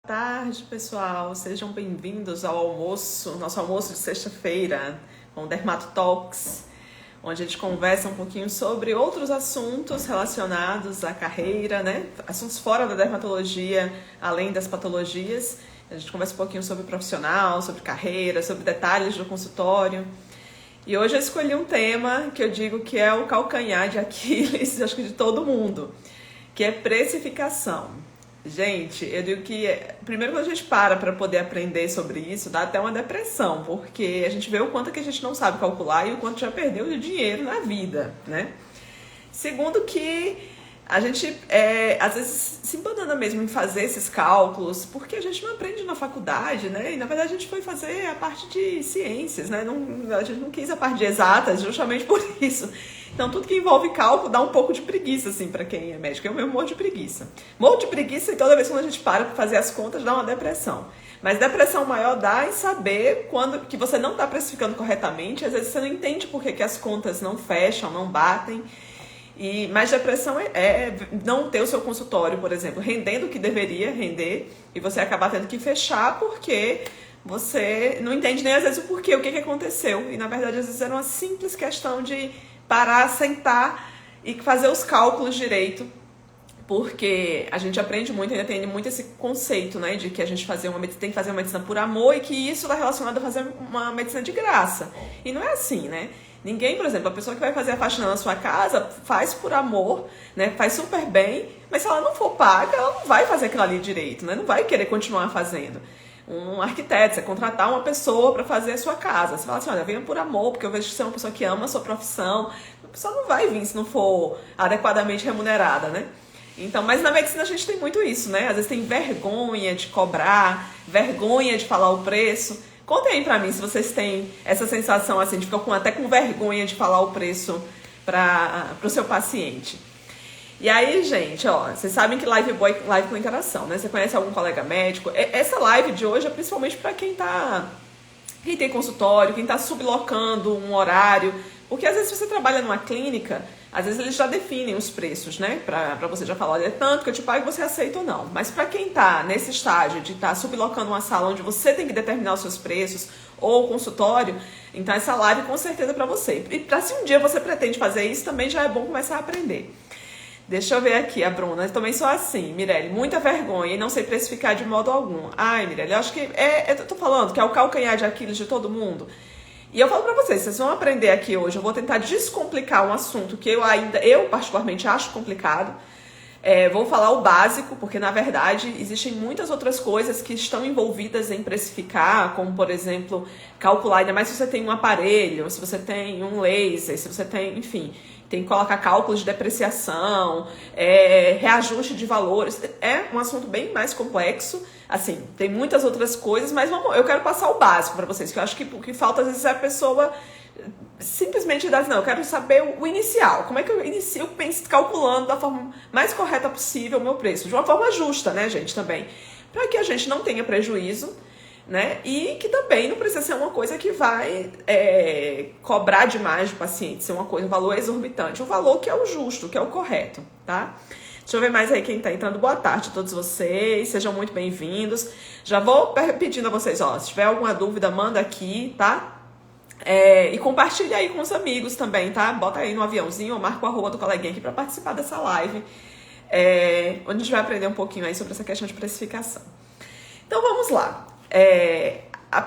Tarde, pessoal. Sejam bem-vindos ao almoço, nosso almoço de sexta-feira, com o Dermato Talks, onde a gente conversa um pouquinho sobre outros assuntos relacionados à carreira, né? Assuntos fora da dermatologia, além das patologias. A gente conversa um pouquinho sobre profissional, sobre carreira, sobre detalhes do consultório. E hoje eu escolhi um tema que eu digo que é o calcanhar de Aquiles, acho que de todo mundo, que é precificação. Gente, eu digo que primeiro quando a gente para poder aprender sobre isso, dá até uma depressão, porque a gente vê o quanto que a gente não sabe calcular e o quanto já perdeu de dinheiro na vida, né? Segundo que a gente, às vezes, se embanana mesmo em fazer esses cálculos, porque a gente não aprende na faculdade, né? E, na verdade, a gente foi fazer a parte de ciências, né? A gente não quis a parte de exatas, justamente por isso. Então, tudo que envolve cálculo dá um pouco de preguiça, assim, pra quem é médico. Eu mesmo morro de preguiça. Morro de preguiça e toda vez que a gente para fazer as contas, dá uma depressão. Mas depressão maior dá em saber quando que você não está precificando corretamente. Às vezes, você não entende por que as contas não fecham, não batem. Mas depressão é não ter o seu consultório, por exemplo, rendendo o que deveria render e você acabar tendo que fechar porque você não entende nem às vezes o porquê, o que aconteceu. E na verdade às vezes era uma simples questão de parar, sentar e fazer os cálculos direito, porque a gente aprende muito, ainda tem muito esse conceito, né, de que a gente tem que fazer uma medicina por amor e que isso está relacionado a fazer uma medicina de graça. E não é assim, né? Ninguém, por exemplo, a pessoa que vai fazer a faxina na sua casa faz por amor, né? Faz super bem, mas se ela não for paga, ela não vai fazer aquilo ali direito, né? Não vai querer continuar fazendo. Um arquiteto, você contratar uma pessoa para fazer a sua casa. Você fala assim, olha, venha por amor, porque eu vejo que você é uma pessoa que ama a sua profissão. A pessoa não vai vir se não for adequadamente remunerada, né? Então, mas na medicina a gente tem muito isso, né? Às vezes tem vergonha de cobrar, vergonha de falar o preço. Contem aí pra mim se vocês têm essa sensação assim, de ficar até com vergonha de falar o preço para o seu paciente. E aí, gente, ó, vocês sabem que live boa é live com interação, né? Você conhece algum colega médico? Essa live de hoje é principalmente para quem tem consultório, quem tá sublocando um horário. Porque às vezes se você trabalha numa clínica, às vezes eles já definem os preços, né? Pra você já falar, olha, é tanto que eu te pago, você aceita ou não. Mas pra quem tá nesse estágio de estar sublocando uma sala onde você tem que determinar os seus preços, ou o consultório, então essa live com certeza é pra você. E pra se um dia você pretende fazer isso, também já é bom começar a aprender. Deixa eu ver aqui, a Bruna. Eu também sou assim, Mirelle, muita vergonha e não sei precificar de modo algum. Ai, Mirelle, eu acho que eu tô falando que é o calcanhar de Aquiles de todo mundo. E eu falo pra vocês vão aprender aqui hoje, eu vou tentar descomplicar um assunto que eu particularmente acho complicado. Vou falar o básico, porque na verdade existem muitas outras coisas que estão envolvidas em precificar, como por exemplo, calcular, ainda mais se você tem um aparelho, se você tem um laser, se você tem, enfim, tem que colocar cálculos de depreciação, reajuste de valores. É um assunto bem mais complexo. Assim, tem muitas outras coisas, mas eu quero passar o básico para vocês, que eu acho que o que falta às vezes é a pessoa simplesmente dar assim, não, eu quero saber o inicial. Como é que eu inicio calculando da forma mais correta possível o meu preço? De uma forma justa, né, gente, também. Para que a gente não tenha prejuízo, né? E que também não precisa ser uma coisa que vai cobrar demais do paciente, ser um valor exorbitante, um valor que é o justo, que é o correto, tá? Deixa eu ver mais aí quem tá entrando. Boa tarde a todos vocês, sejam muito bem-vindos. Já vou pedindo a vocês, ó, se tiver alguma dúvida, manda aqui, tá? E compartilha aí com os amigos também, tá? Bota aí no aviãozinho ou marca o arroba do coleguinha aqui pra participar dessa live, onde a gente vai aprender um pouquinho aí sobre essa questão de precificação. Então vamos lá.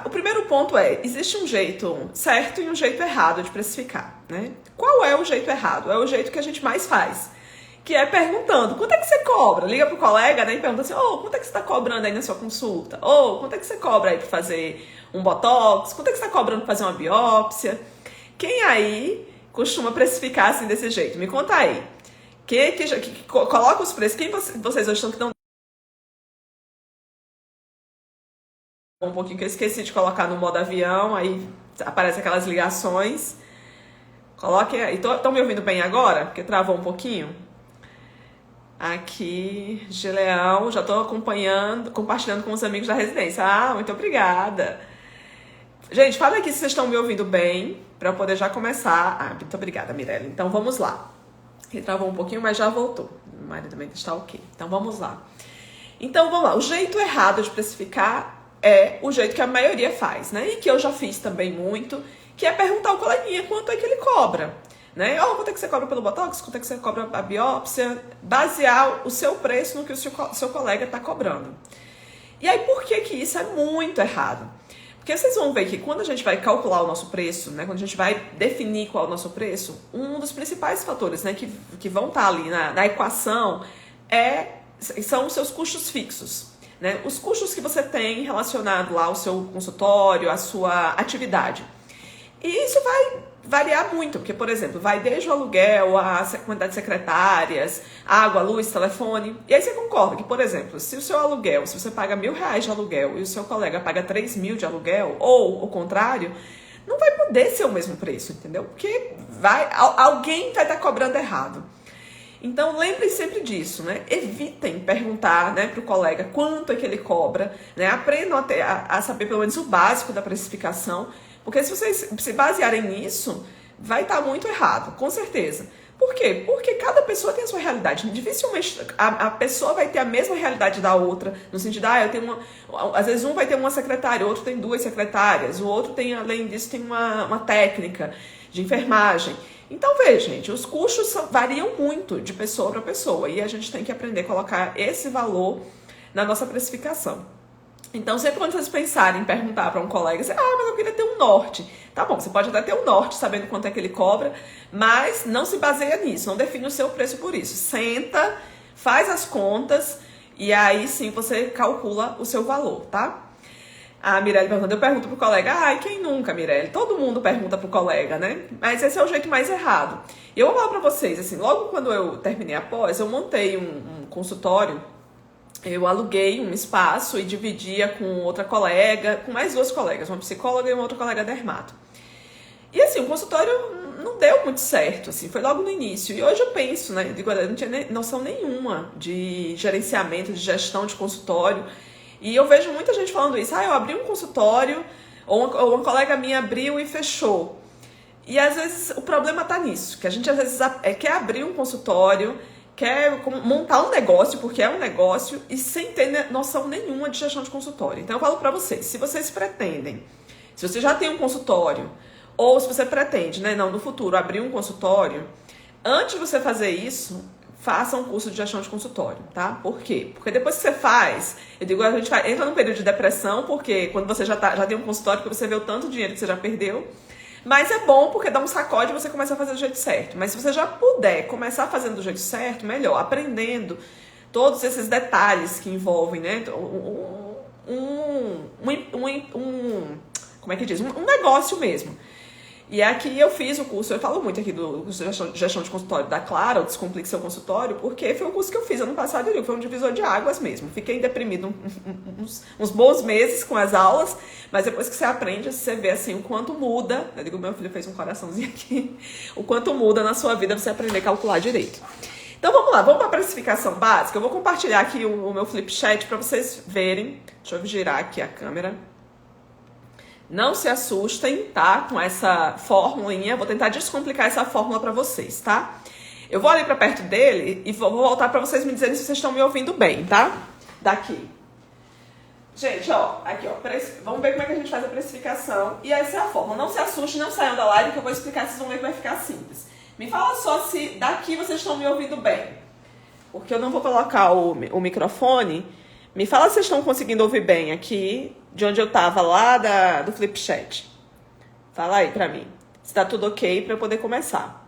O primeiro ponto existe um jeito certo e um jeito errado de precificar, né? Qual é o jeito errado? É o jeito que a gente mais faz, que é perguntando, quanto é que você cobra? Liga pro colega, né, e pergunta assim, quanto é que você tá cobrando aí na sua consulta? Quanto é que você cobra aí pra fazer um botox? Quanto é que você tá cobrando pra fazer uma biópsia? Quem aí costuma precificar assim desse jeito? Me conta aí. Que coloca os preços. Quem vocês hoje estão que não... Um pouquinho que eu esqueci de colocar no modo avião, aí aparece aquelas ligações. Coloquem aí. Estão me ouvindo bem agora? Porque travou um pouquinho. Aqui, Gileão, já estou compartilhando com os amigos da residência. Muito obrigada. Gente, fala aqui se vocês estão me ouvindo bem, para eu poder já começar. Muito obrigada, Mirelle. Então, vamos lá. Ele travou um pouquinho, mas já voltou. O marido também está ok. Então, vamos lá. Então, vamos lá. O jeito errado de precificar é o jeito que a maioria faz, né? E que eu já fiz também muito, que é perguntar ao coleguinha quanto é que ele cobra, né? Quanto é que você cobra pelo Botox? Quanto é que você cobra a biópsia? Basear o seu preço no que o seu colega está cobrando. E aí, por que isso é muito errado? Porque vocês vão ver que quando a gente vai calcular o nosso preço, né, quando a gente vai definir qual é o nosso preço, um dos principais fatores, né, que vão estar ali na equação são os seus custos fixos. Né? Os custos que você tem relacionado lá ao seu consultório, à sua atividade. E isso vai variar muito, porque, por exemplo, vai desde o aluguel, a quantidade de secretárias, água, luz, telefone. E aí você concorda que, por exemplo, se o seu aluguel, se você paga R$1.000 de aluguel e o seu colega paga 3.000 de aluguel, ou o contrário, não vai poder ser o mesmo preço, entendeu? Porque alguém vai estar cobrando errado. Então, lembrem sempre disso, né? Evitem perguntar, né, para o colega quanto é que ele cobra, né? Aprendam a saber pelo menos o básico da precificação, porque se vocês se basearem nisso, vai estar muito errado, com certeza. Por quê? Porque cada pessoa tem a sua realidade. Dificilmente a pessoa vai ter a mesma realidade da outra, no sentido, eu tenho às vezes um vai ter uma secretária, o outro tem 2 secretárias, o outro tem, além disso, tem uma técnica de enfermagem. Então, veja, gente, os custos variam muito de pessoa para pessoa e a gente tem que aprender a colocar esse valor na nossa precificação. Então, sempre quando vocês pensarem em perguntar para um colega, você, mas eu queria ter um norte. Tá bom, você pode até ter um norte, sabendo quanto é que ele cobra, mas não se baseia nisso, não define o seu preço por isso. Senta, faz as contas e aí sim você calcula o seu valor, tá? A Mirelle perguntando, eu pergunto pro colega, quem nunca, Mirelle? Todo mundo pergunta pro colega, né? Mas esse é o jeito mais errado. E eu vou falar pra vocês, assim, logo quando eu terminei a pós, eu montei um consultório, eu aluguei um espaço e dividia com outra colega, com mais 2 colegas, uma psicóloga e uma outra colega dermato. E assim, o consultório não deu muito certo, assim, foi logo no início. E hoje eu penso, né, eu não tinha noção nenhuma de gerenciamento, de gestão de consultório. E eu vejo muita gente falando isso. Eu abri um consultório, ou uma colega minha abriu e fechou. E às vezes o problema tá nisso, que a gente às vezes quer abrir um consultório, quer montar um negócio, porque é um negócio, e sem ter noção nenhuma de gestão de consultório. Então eu falo pra vocês, se vocês pretendem, se você já tem um consultório, ou se você pretende, né, no futuro, abrir um consultório, antes de você fazer isso, faça um curso de gestão de consultório, tá? Por quê? Porque depois que você faz, eu digo, a gente entra num período de depressão, porque quando você já tem um consultório, porque você vê o tanto dinheiro que você já perdeu, mas é bom porque dá um sacode e você começa a fazer do jeito certo. Mas se você já puder começar fazendo do jeito certo, melhor, aprendendo todos esses detalhes que envolvem, né, como é que diz? Um negócio mesmo. E aqui eu fiz o curso, eu falo muito aqui do curso de gestão de consultório da Clara, o Descomplique Seu Consultório, porque foi o curso que eu fiz ano passado e foi um divisor de águas mesmo. Fiquei deprimido uns bons meses com as aulas, mas depois que você aprende, você vê assim o quanto muda. Eu digo, meu filho fez um coraçãozinho aqui, o quanto muda na sua vida você aprender a calcular direito. Então vamos lá, vamos para a precificação básica. Eu vou compartilhar aqui o meu flip chat para vocês verem. Deixa eu girar aqui a câmera. Não se assustem, tá? Com essa formulinha. Vou tentar descomplicar essa fórmula para vocês, tá? Eu vou ali para perto dele e vou voltar para vocês me dizerem se vocês estão me ouvindo bem, tá? Daqui. Gente, aqui, vamos ver como é que a gente faz a precificação. E essa é a fórmula. Não se assustem, não saiam da live que eu vou explicar, vocês vão ver que vai ficar simples. Me fala só se daqui vocês estão me ouvindo bem. Porque eu não vou colocar o microfone. Me fala se vocês estão conseguindo ouvir bem aqui, de onde eu tava, lá do flip chat. Fala aí pra mim. Se tá tudo ok pra eu poder começar.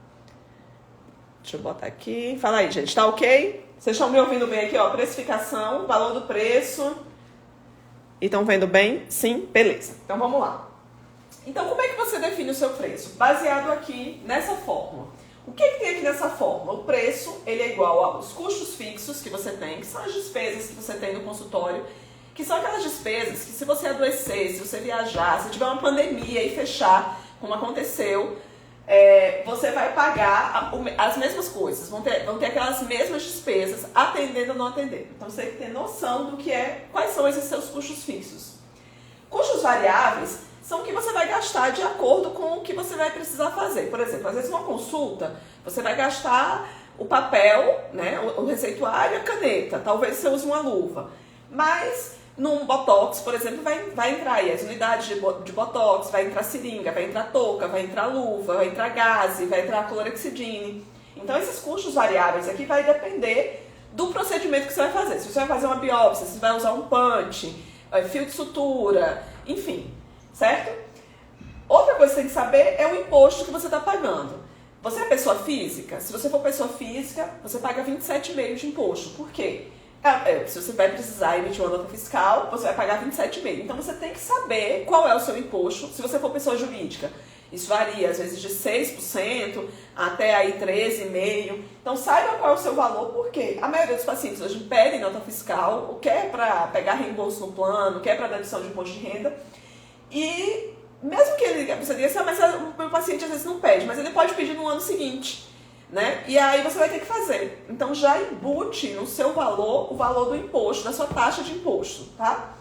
Deixa eu botar aqui. Fala aí, gente. Tá ok? Vocês estão me ouvindo bem aqui, precificação, valor do preço. E estão vendo bem? Sim? Beleza. Então vamos lá. Então como é que você define o seu preço? Baseado aqui nessa fórmula. O que tem aqui nessa fórmula? O preço, ele é igual aos custos fixos que você tem, que são as despesas que você tem no consultório, que são aquelas despesas que se você adoecer, se você viajar, se tiver uma pandemia e fechar, como aconteceu, você vai pagar as mesmas coisas, vão ter aquelas mesmas despesas, atendendo ou não atendendo. Então você tem que ter noção do que quais são esses seus custos fixos. Custos variáveis são o que você vai gastar de acordo com o que você vai precisar fazer. Por exemplo, às vezes uma consulta, você vai gastar o papel, né, o receituário e a caneta. Talvez você use uma luva. Mas num Botox, por exemplo, vai entrar aí as unidades de Botox, vai entrar seringa, vai entrar touca, vai entrar luva, vai entrar gaze, vai entrar clorexidine. Então esses custos variáveis aqui vai depender do procedimento que você vai fazer. Se você vai fazer uma biópsia, se você vai usar um punch, fio de sutura, enfim, certo? Outra coisa que você tem que saber é o imposto que você está pagando. Você é pessoa física? Se você for pessoa física, você paga 27,5% de imposto. Por quê? Se você vai precisar emitir uma nota fiscal, você vai pagar 27,5%. Então você tem que saber qual é o seu imposto se você for pessoa jurídica. Isso varia, às vezes, de 6% até aí 13,5%. Então saiba qual é o seu valor, porque a maioria dos pacientes hoje pedem nota fiscal, o que é para pegar reembolso no plano, o que é para dedução de imposto de renda. E mesmo que você diga, mas o meu paciente às vezes não pede, mas ele pode pedir no ano seguinte, né? E aí você vai ter que fazer. Então já embute no seu valor o valor do imposto, da sua taxa de imposto, tá?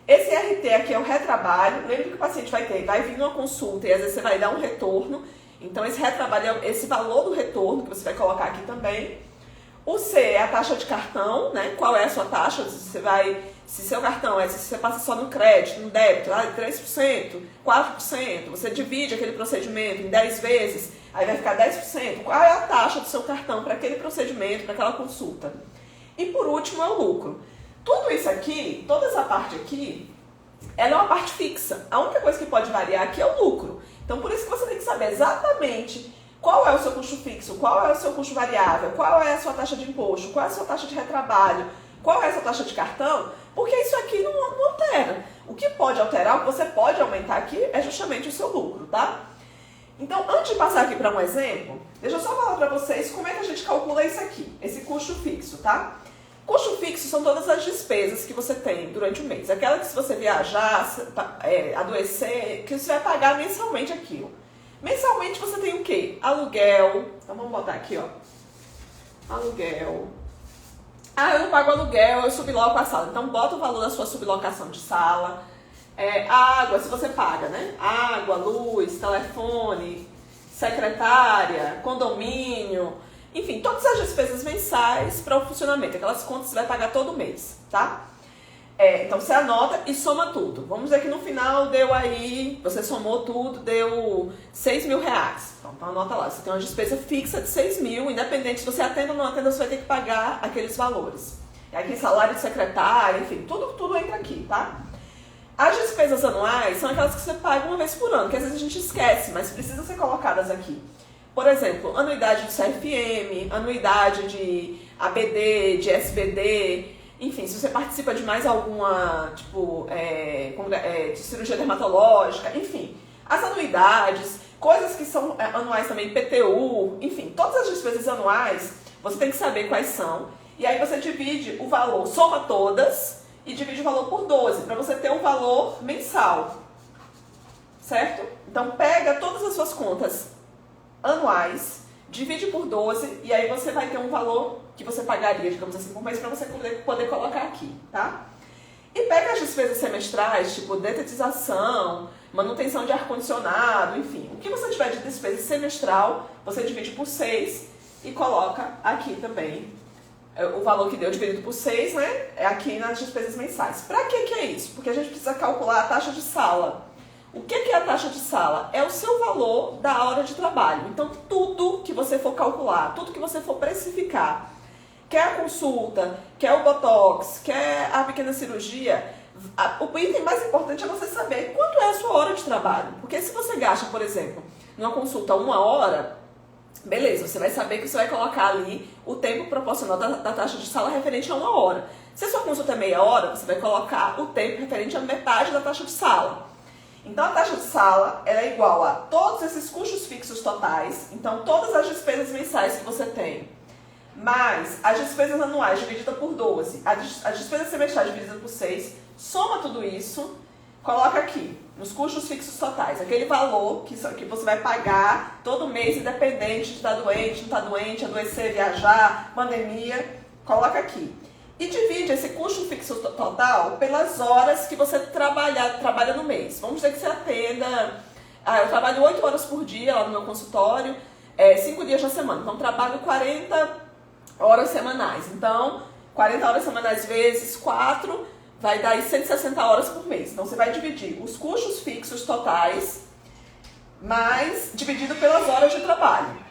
Esse RT aqui é o retrabalho. Lembra que o paciente vai vir numa consulta e às vezes você vai dar um retorno. Então esse retrabalho é esse valor do retorno que você vai colocar aqui também. O C é a taxa de cartão, né? Qual é a sua taxa? Se seu cartão se você passa só no crédito, no débito, 3%, 4%, você divide aquele procedimento em 10 vezes, aí vai ficar 10%. Qual é a taxa do seu cartão para aquele procedimento, para aquela consulta? E por último é o lucro. Tudo isso aqui, toda essa parte aqui, ela é uma parte fixa. A única coisa que pode variar aqui é o lucro. Então por isso que você tem que saber exatamente qual é o seu custo fixo, qual é o seu custo variável, qual é a sua taxa de imposto, qual é a sua taxa de retrabalho, qual é a sua taxa de cartão, porque isso aqui não altera. O que pode alterar, o que você pode aumentar aqui é justamente o seu lucro, tá? Então, antes de passar aqui para um exemplo, deixa eu só falar para vocês como é que a gente calcula isso aqui, esse custo fixo, tá? Custo fixo são todas as despesas que você tem durante o mês. Aquela que se você viajar, adoecer, que você vai pagar mensalmente aquilo. Mensalmente você tem o quê? Aluguel. Então vamos botar aqui, ó. Aluguel. Eu não pago aluguel, eu subloco a sala. Então bota o valor da sua sublocação de sala. Água, se você paga, né? Água, luz, telefone, secretária, condomínio. Enfim, todas as despesas mensais para o funcionamento. Aquelas contas você vai pagar todo mês, tá? Então você anota e soma tudo. Vamos dizer que no final deu aí, você somou tudo, deu 6 mil reais. Então anota lá, você tem uma despesa fixa de 6 mil, independente se você atenda ou não atenda, você vai ter que pagar aqueles valores. E aqui salário de secretária, enfim, tudo entra aqui, tá? As despesas anuais são aquelas que você paga uma vez por ano, que às vezes a gente esquece, mas precisam ser colocadas aqui. Por exemplo, anuidade de CFM, anuidade de ABD, de SBD. Enfim, se você participa de mais alguma, de cirurgia dermatológica, enfim. As anuidades, coisas que são anuais também, IPTU, enfim, todas as despesas anuais, você tem que saber quais são. E aí você divide o valor, soma todas e divide o valor por 12, para você ter um valor mensal. Certo? Então pega todas as suas contas anuais, divide por 12 e aí você vai ter um valor que você pagaria, digamos assim, por mês para você poder colocar aqui, tá? E pega as despesas semestrais, tipo detetização, manutenção de ar-condicionado, enfim. O que você tiver de despesa semestral, você divide por 6 e coloca aqui também o valor que deu dividido por 6, né? É aqui nas despesas mensais. Pra que é isso? Porque a gente precisa calcular a taxa de sala. O que é a taxa de sala? É o seu valor da hora de trabalho. Então, tudo que você for calcular, tudo que você for precificar, quer a consulta, quer o Botox, quer a pequena cirurgia, o item mais importante é você saber quanto é a sua hora de trabalho. Porque se você gasta, por exemplo, numa consulta 1 hora, beleza, você vai saber que você vai colocar ali o tempo proporcional da taxa de sala referente a 1 hora. Se a sua consulta é meia hora, você vai colocar o tempo referente a metade da taxa de sala. Então, a taxa de sala ela é igual a todos esses custos fixos totais, então todas as despesas mensais que você tem, mais as despesas anuais divididas por 12, as despesas semestrais divididas por 6, soma tudo isso, coloca aqui, nos custos fixos totais, aquele valor que você vai pagar todo mês, independente de estar doente, não estar doente, adoecer, viajar, pandemia, coloca aqui. E divide esse custo fixo total pelas horas que você trabalha no mês. Vamos dizer que você atenda... eu trabalho 8 horas por dia lá no meu consultório, 5 dias na semana. Então, trabalho 40 horas semanais. Então, 40 horas semanais vezes 4 vai dar aí 160 horas por mês. Então você vai dividir os custos fixos totais, mais dividido pelas horas de trabalho.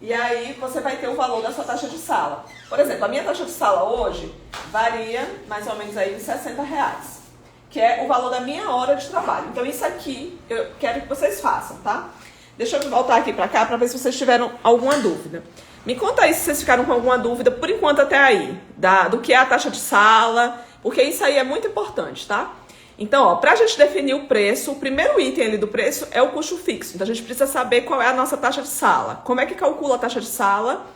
E aí você vai ter o valor da sua taxa de sala. Por exemplo, a minha taxa de sala hoje varia mais ou menos aí uns R$60, que é o valor da minha hora de trabalho. Então isso aqui eu quero que vocês façam, tá? Deixa eu voltar aqui pra cá pra ver se vocês tiveram alguma dúvida. Me conta aí se vocês ficaram com alguma dúvida, por enquanto até aí, do que é a taxa de sala, porque isso aí é muito importante, tá? Então, ó, pra gente definir o preço, o primeiro item ali do preço é o custo fixo. Então, a gente precisa saber qual é a nossa taxa de sala. Como é que calcula a taxa de sala?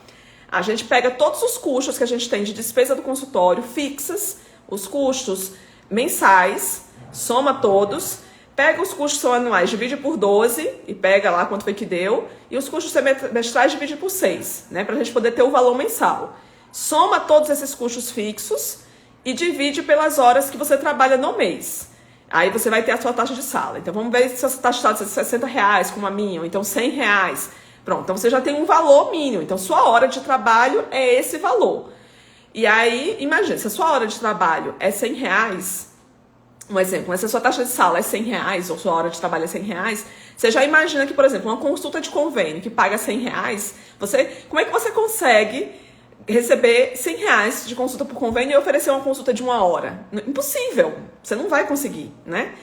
A gente pega todos os custos que a gente tem de despesa do consultório fixas, os custos mensais, soma todos, pega os custos são anuais, divide por 12 e pega lá quanto foi que deu, e os custos semestrais divide por 6, né, pra gente poder ter o valor mensal. Soma todos esses custos fixos e divide pelas horas que você trabalha no mês. Aí você vai ter a sua taxa de sala. Então vamos ver se a taxa de sala é R$60, como a minha, ou então R$100. Pronto, então você já tem um valor mínimo. Então sua hora de trabalho é esse valor. E aí, imagina, se a sua hora de trabalho é R$100, um exemplo, se a sua taxa de sala é R$100, ou sua hora de trabalho é R$100, você já imagina que, por exemplo, uma consulta de convênio que paga R$100, como é que você consegue receber R$100 de consulta por convênio e oferecer uma consulta de 1 hora? Impossível, você não vai conseguir, né?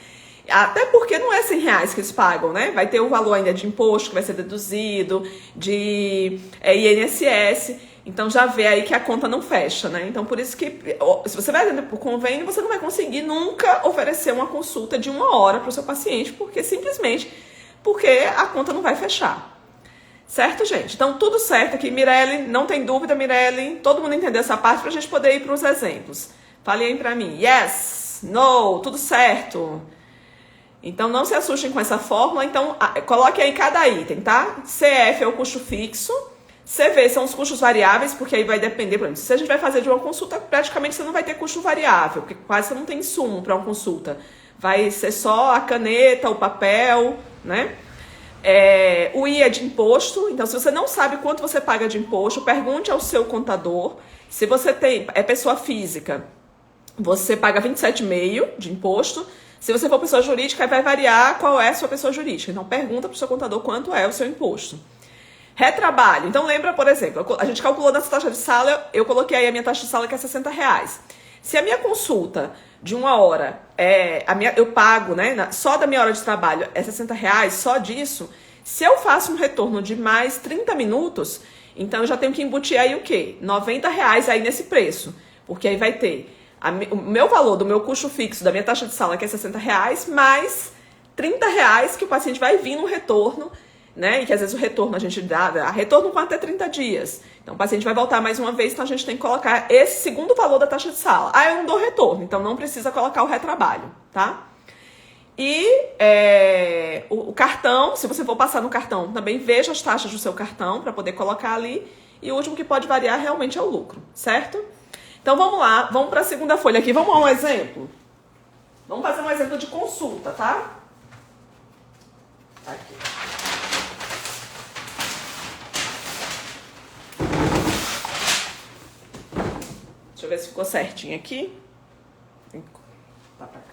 Até porque não é R$100 que eles pagam, né? Vai ter o valor ainda de imposto que vai ser deduzido, de INSS. Então já vê aí que a conta não fecha, né? Então por isso que, se você vai atender por convênio, você não vai conseguir nunca oferecer uma consulta de 1 hora para o seu paciente, porque a conta não vai fechar. Certo, gente? Então tudo certo aqui, Mirelle, não tem dúvida, Mirelle? Todo mundo entendeu essa parte pra gente poder ir para os exemplos. Fale aí pra mim. Yes, no, tudo certo. Então não se assustem com essa fórmula, então coloque aí cada item, tá? CF é o custo fixo, CV são os custos variáveis, porque aí vai depender, por exemplo, se a gente vai fazer de uma consulta, praticamente você não vai ter custo variável, porque quase você não tem insumo para uma consulta. Vai ser só a caneta, o papel, né? O I é de imposto, então se você não sabe quanto você paga de imposto, pergunte ao seu contador. Se você é pessoa física, você paga 27,5% de imposto. Se você for pessoa jurídica, vai variar qual é a sua pessoa jurídica. Então pergunta para o seu contador quanto é o seu imposto. Retrabalho. Então lembra, por exemplo, a gente calculou nessa taxa de sala, eu coloquei aí a minha taxa de sala que é R$60. Se a minha consulta de 1 hora, eu pago, né, só da minha hora de trabalho é R$60, só disso, se eu faço um retorno de mais 30 minutos, então eu já tenho que embutir aí o quê? R$90 aí nesse preço, porque aí vai ter o meu valor do meu custo fixo, da minha taxa de sala, que é R$60, mais R$30 que o paciente vai vir no retorno, né? E que às vezes o retorno a gente dá retorno com até 30 dias. Então o paciente vai voltar mais uma vez, então a gente tem que colocar esse segundo valor da taxa de sala. Eu não dou retorno, então não precisa colocar o retrabalho, tá? E o cartão, se você for passar no cartão, também veja as taxas do seu cartão para poder colocar ali. E o último que pode variar realmente é o lucro, certo? Então vamos lá, vamos para a segunda folha aqui. Vamos a um exemplo? Vamos fazer um exemplo de consulta, tá? Aqui. Deixa eu ver se ficou certinho aqui. Tá pra cá.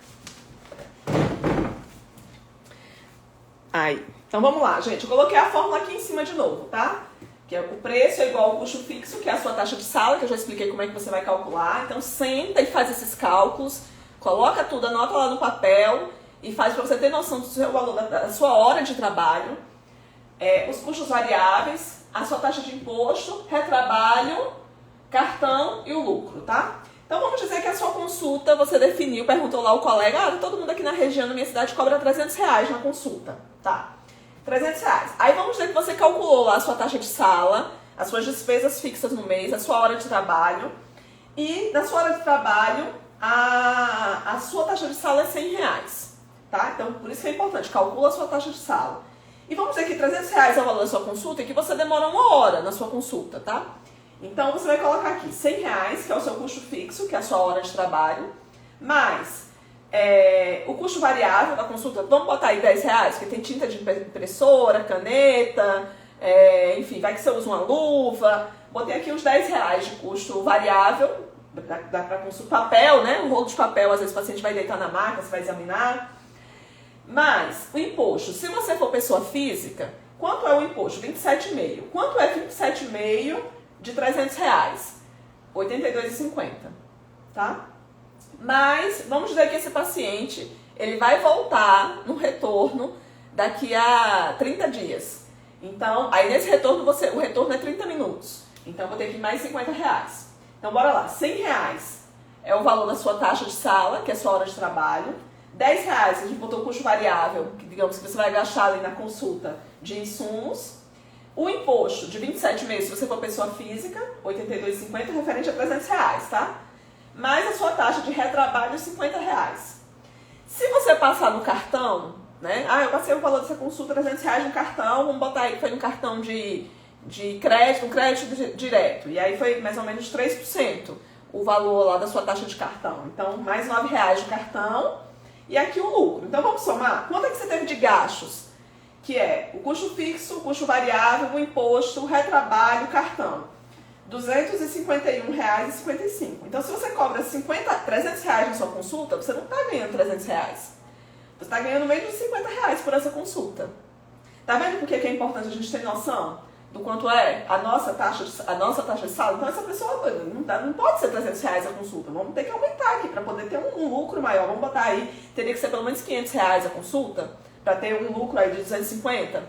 Aí. Então vamos lá, gente. Eu coloquei a fórmula aqui em cima de novo, tá? Que é o preço é igual ao custo fixo, que é a sua taxa de sala, que eu já expliquei como é que você vai calcular. Então senta e faz esses cálculos, coloca tudo, anota lá no papel e faz para você ter noção do seu valor, da sua hora de trabalho, os custos variáveis, a sua taxa de imposto, retrabalho, cartão e o lucro, tá? Então vamos dizer que a sua consulta, você definiu, perguntou lá ao colega, todo mundo aqui na região, na minha cidade, cobra R$300 na consulta, tá? R$300. Aí vamos dizer que você calculou lá a sua taxa de sala, as suas despesas fixas no mês, a sua hora de trabalho, e na sua hora de trabalho, a sua taxa de sala é R$100, tá? Então por isso que é importante, calcula a sua taxa de sala. E vamos dizer que R$300 é o valor da sua consulta e que você demora 1 hora na sua consulta, tá? Então, você vai colocar aqui R$100, que é o seu custo fixo, que é a sua hora de trabalho, mais o custo variável da consulta, vamos botar aí R$10, porque tem tinta de impressora, caneta, enfim, vai que você usa uma luva, botei aqui uns R$10 de custo variável, dá para consulta papel, né? O rolo de papel, às vezes o paciente vai deitar na maca, você vai examinar. Mas o imposto, se você for pessoa física, quanto é o imposto? 27,5. Quanto é 27,5 de R$300? R$ 82,50, tá? Mas vamos dizer que esse paciente, ele vai voltar no retorno daqui a 30 dias. Então, aí nesse retorno, o retorno é 30 minutos. Então, eu vou ter aqui mais R$50. Então, bora lá. R$100 é o valor da sua taxa de sala, que é a sua hora de trabalho. R$10 a gente botou o custo variável, que digamos que você vai gastar ali na consulta de insumos. O imposto de 27,5 se você for pessoa física, 82,50, referente a R$300, tá? Mais a sua taxa de retrabalho, R$50. Se você passar no cartão, né? Eu passei o valor dessa consulta, R$300 no cartão, vamos botar aí que foi no cartão de crédito, um crédito direto. E aí foi mais ou menos 3% o valor lá da sua taxa de cartão. Então, mais R$9 de cartão e aqui o lucro. Então, vamos somar. Quanto é que você teve de gastos? Que é o custo fixo, o custo variável, o imposto, o retrabalho, o cartão. R$ 251,55. Então, se você cobra R$300 na sua consulta, você não está ganhando R$300. Você está ganhando menos de R$50 por essa consulta. Tá vendo por que é importante a gente ter noção do quanto é a nossa taxa de sala? Então, essa pessoa não pode ser R$300 a consulta. Vamos ter que aumentar aqui para poder ter um lucro maior. Vamos botar aí, teria que ser pelo menos R$500 a consulta para ter um lucro aí de 250.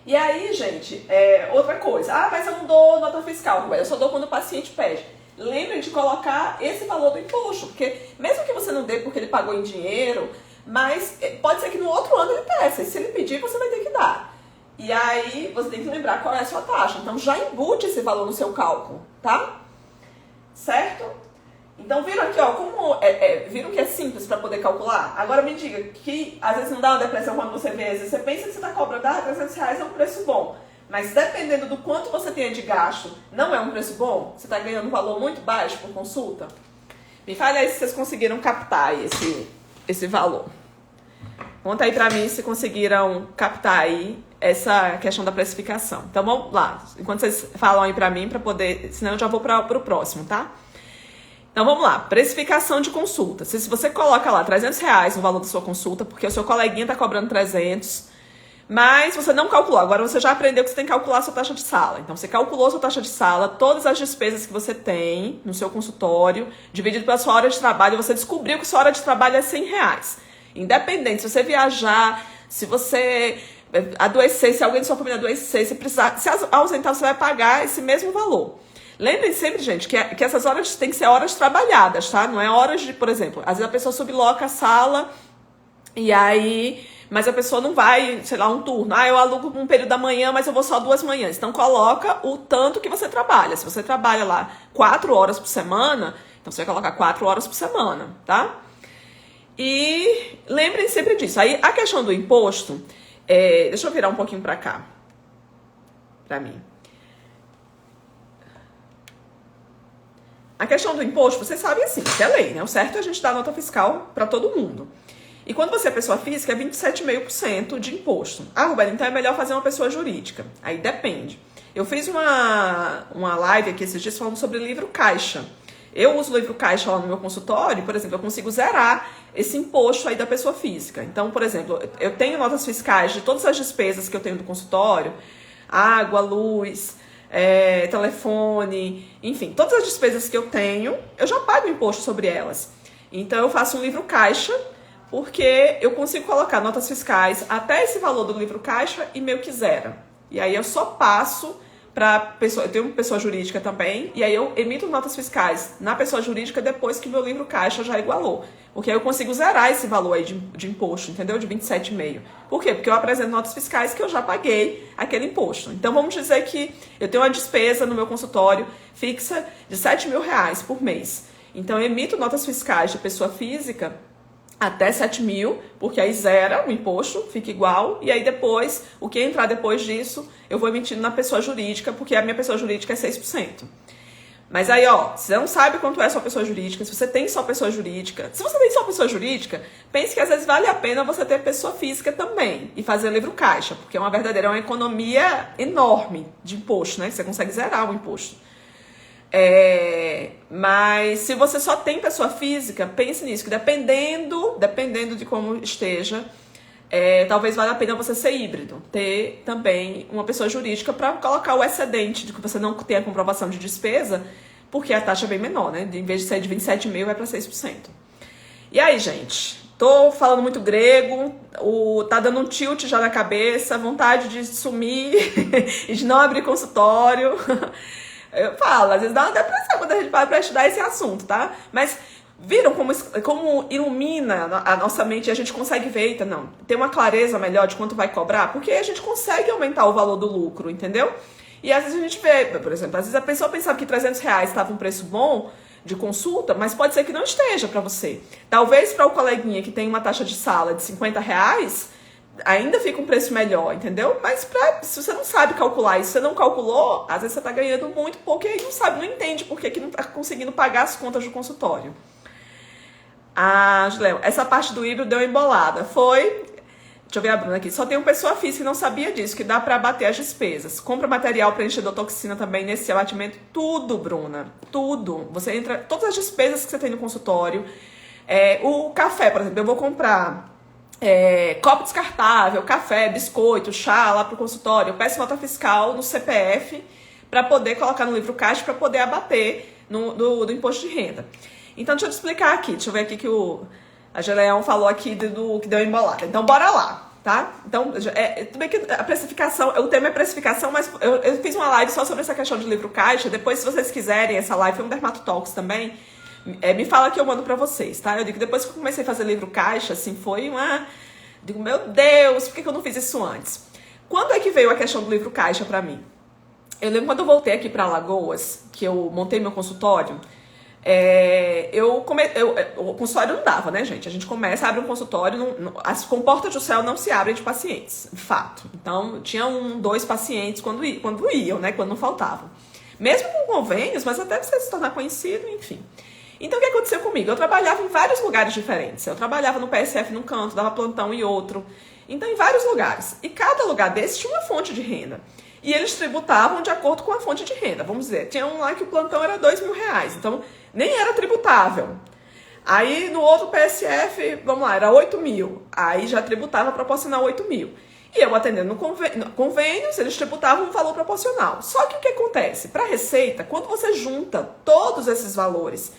E aí, gente, outra coisa. Mas eu não dou nota fiscal, eu só dou quando o paciente pede. Lembrem de colocar esse valor do imposto, porque mesmo que você não dê porque ele pagou em dinheiro, mas pode ser que no outro ano ele peça, e se ele pedir, você vai ter que dar. E aí, você tem que lembrar qual é a sua taxa. Então, já embute esse valor no seu cálculo, tá? Certo? Então, viram aqui, ó, viram que é simples para poder calcular? Agora me diga que às vezes não dá uma depressão quando você vê, às vezes você pensa que você está cobrando, R$300 é um preço bom. Mas dependendo do quanto você tem de gasto, não é um preço bom? Você está ganhando um valor muito baixo por consulta? Me fale aí se vocês conseguiram captar aí esse valor. Conta aí pra mim se conseguiram captar aí essa questão da precificação. Então vamos lá, enquanto vocês falam aí pra mim, pra poder, senão eu já vou pro próximo, tá? Então vamos lá, precificação de consulta. Se você coloca lá R$300 no valor da sua consulta, porque o seu coleguinha tá cobrando 300, mas você não calculou. Agora você já aprendeu que você tem que calcular a sua taxa de sala. Então você calculou a sua taxa de sala, todas as despesas que você tem no seu consultório, dividido pela sua hora de trabalho, você descobriu que sua hora de trabalho é R$100. Independente, se você viajar, se você adoecer, se alguém da sua família adoecer, se precisar se ausentar, você vai pagar esse mesmo valor. Lembrem sempre, gente, que essas horas têm que ser horas trabalhadas, tá? Não é horas de, por exemplo, às vezes a pessoa subloca a sala e aí, mas a pessoa não vai, sei lá, um turno. Eu alugo um período da manhã, mas eu vou só 2 manhãs. Então coloca o tanto que você trabalha. Se você trabalha lá 4 horas por semana, então você vai colocar 4 horas por semana, tá? E lembrem sempre disso. Aí a questão do imposto, deixa eu virar um pouquinho pra cá, pra mim. A questão do imposto, vocês sabem assim, que é lei, né? O certo é a gente dar nota fiscal pra todo mundo. E quando você é pessoa física, é 27,5% de imposto. Rubén, então é melhor fazer uma pessoa jurídica. Aí depende. Eu fiz uma live aqui esses dias falando sobre livro caixa. Eu uso o livro caixa lá no meu consultório, por exemplo, eu consigo zerar esse imposto aí da pessoa física. Então, por exemplo, eu tenho notas fiscais de todas as despesas que eu tenho do consultório, água, luz, telefone, enfim, todas as despesas que eu tenho, eu já pago imposto sobre elas. Então, eu faço um livro caixa, porque eu consigo colocar notas fiscais até esse valor do livro caixa e meio que zera. E aí eu só passo para pessoa, eu tenho pessoa jurídica também, e aí eu emito notas fiscais na pessoa jurídica depois que meu livro caixa já igualou. Porque aí eu consigo zerar esse valor aí de imposto, entendeu? De 27,5. Por quê? Porque eu apresento notas fiscais que eu já paguei aquele imposto. Então vamos dizer que eu tenho uma despesa no meu consultório fixa de R$7.000 por mês. Então eu emito notas fiscais de pessoa física até 7.000, porque aí zera o imposto, fica igual, e aí depois, o que entrar depois disso, eu vou emitindo na pessoa jurídica, porque a minha pessoa jurídica é 6%. Mas aí, ó, você não sabe quanto é sua pessoa jurídica, se você tem só pessoa jurídica. Se você tem só pessoa jurídica, pense que às vezes vale a pena você ter pessoa física também e fazer livro caixa, porque é uma economia enorme de imposto, né? Você consegue zerar o imposto. Mas se você só tem pessoa física, pense nisso, que dependendo de como esteja, talvez valha a pena você ser híbrido, ter também uma pessoa jurídica para colocar o excedente de que você não tem a comprovação de despesa, porque a taxa é bem menor, né? Em vez de ser de 27,5%, vai para 6%. E aí, gente? Tô falando muito grego, tá dando um tilt já na cabeça, vontade de sumir e de não abrir consultório. Eu falo, às vezes dá uma depressão quando a gente para estudar esse assunto, tá? Mas viram como ilumina a nossa mente e a gente consegue ver, eita, não, tem uma clareza melhor de quanto vai cobrar, porque a gente consegue aumentar o valor do lucro, entendeu? E às vezes a gente vê, por exemplo, às vezes a pessoa pensava que R$300 estava um preço bom de consulta, mas pode ser que não esteja para você. Talvez para o coleguinha que tem uma taxa de sala de R$50, ainda fica um preço melhor, entendeu? Mas se você não sabe calcular isso, se você não calculou, às vezes você tá ganhando muito pouco e aí não entende por que não tá conseguindo pagar as contas do consultório. Julião, essa parte do híbrido deu uma embolada. Deixa eu ver a Bruna aqui. Só tem uma pessoa física que não sabia disso, que dá para abater as despesas. Compra material preenchedor toxina também nesse abatimento. Tudo, Bruna. Tudo. Você entra... Todas as despesas que você tem no consultório. O café, por exemplo. Eu vou comprar copo descartável, café, biscoito, chá lá pro consultório. Eu peço nota fiscal no CPF para poder colocar no livro caixa para poder abater do imposto de renda. Então, deixa eu te explicar aqui. Deixa eu ver aqui que a Geleão falou aqui do que deu embolada. Então, bora lá, tá? Então, tudo bem que a precificação, o tema é precificação, mas eu fiz uma live só sobre essa questão de livro caixa. Depois, se vocês quiserem, essa live é um Dermato Talks também. Me fala que eu mando pra vocês, tá? Eu digo que depois que eu comecei a fazer livro caixa, assim, foi uma... Digo, meu Deus, por que eu não fiz isso antes? Quando é que veio a questão do livro caixa pra mim? Eu lembro quando eu voltei aqui pra Alagoas, que eu montei meu consultório, o consultório não dava, né, gente? A gente começa, abre um consultório, as comportas do céu não se abrem de pacientes, fato. Então, tinha 2 pacientes quando iam, né, quando não faltavam. Mesmo com convênios, mas até você se tornar conhecido, enfim. Então, o que aconteceu comigo? Eu trabalhava em vários lugares diferentes. Eu trabalhava no PSF num canto, dava plantão em outro. Então, em vários lugares. E cada lugar desse tinha uma fonte de renda. E eles tributavam de acordo com a fonte de renda. Vamos dizer, tinha um lá que o plantão era R$2.000. Então, nem era tributável. Aí, no outro PSF, vamos lá, era 8 mil. Aí, já tributava proporcional 8 mil. E eu atendendo no convênios, eles tributavam um valor proporcional. Só que o que acontece? Para a Receita, quando você junta todos esses valores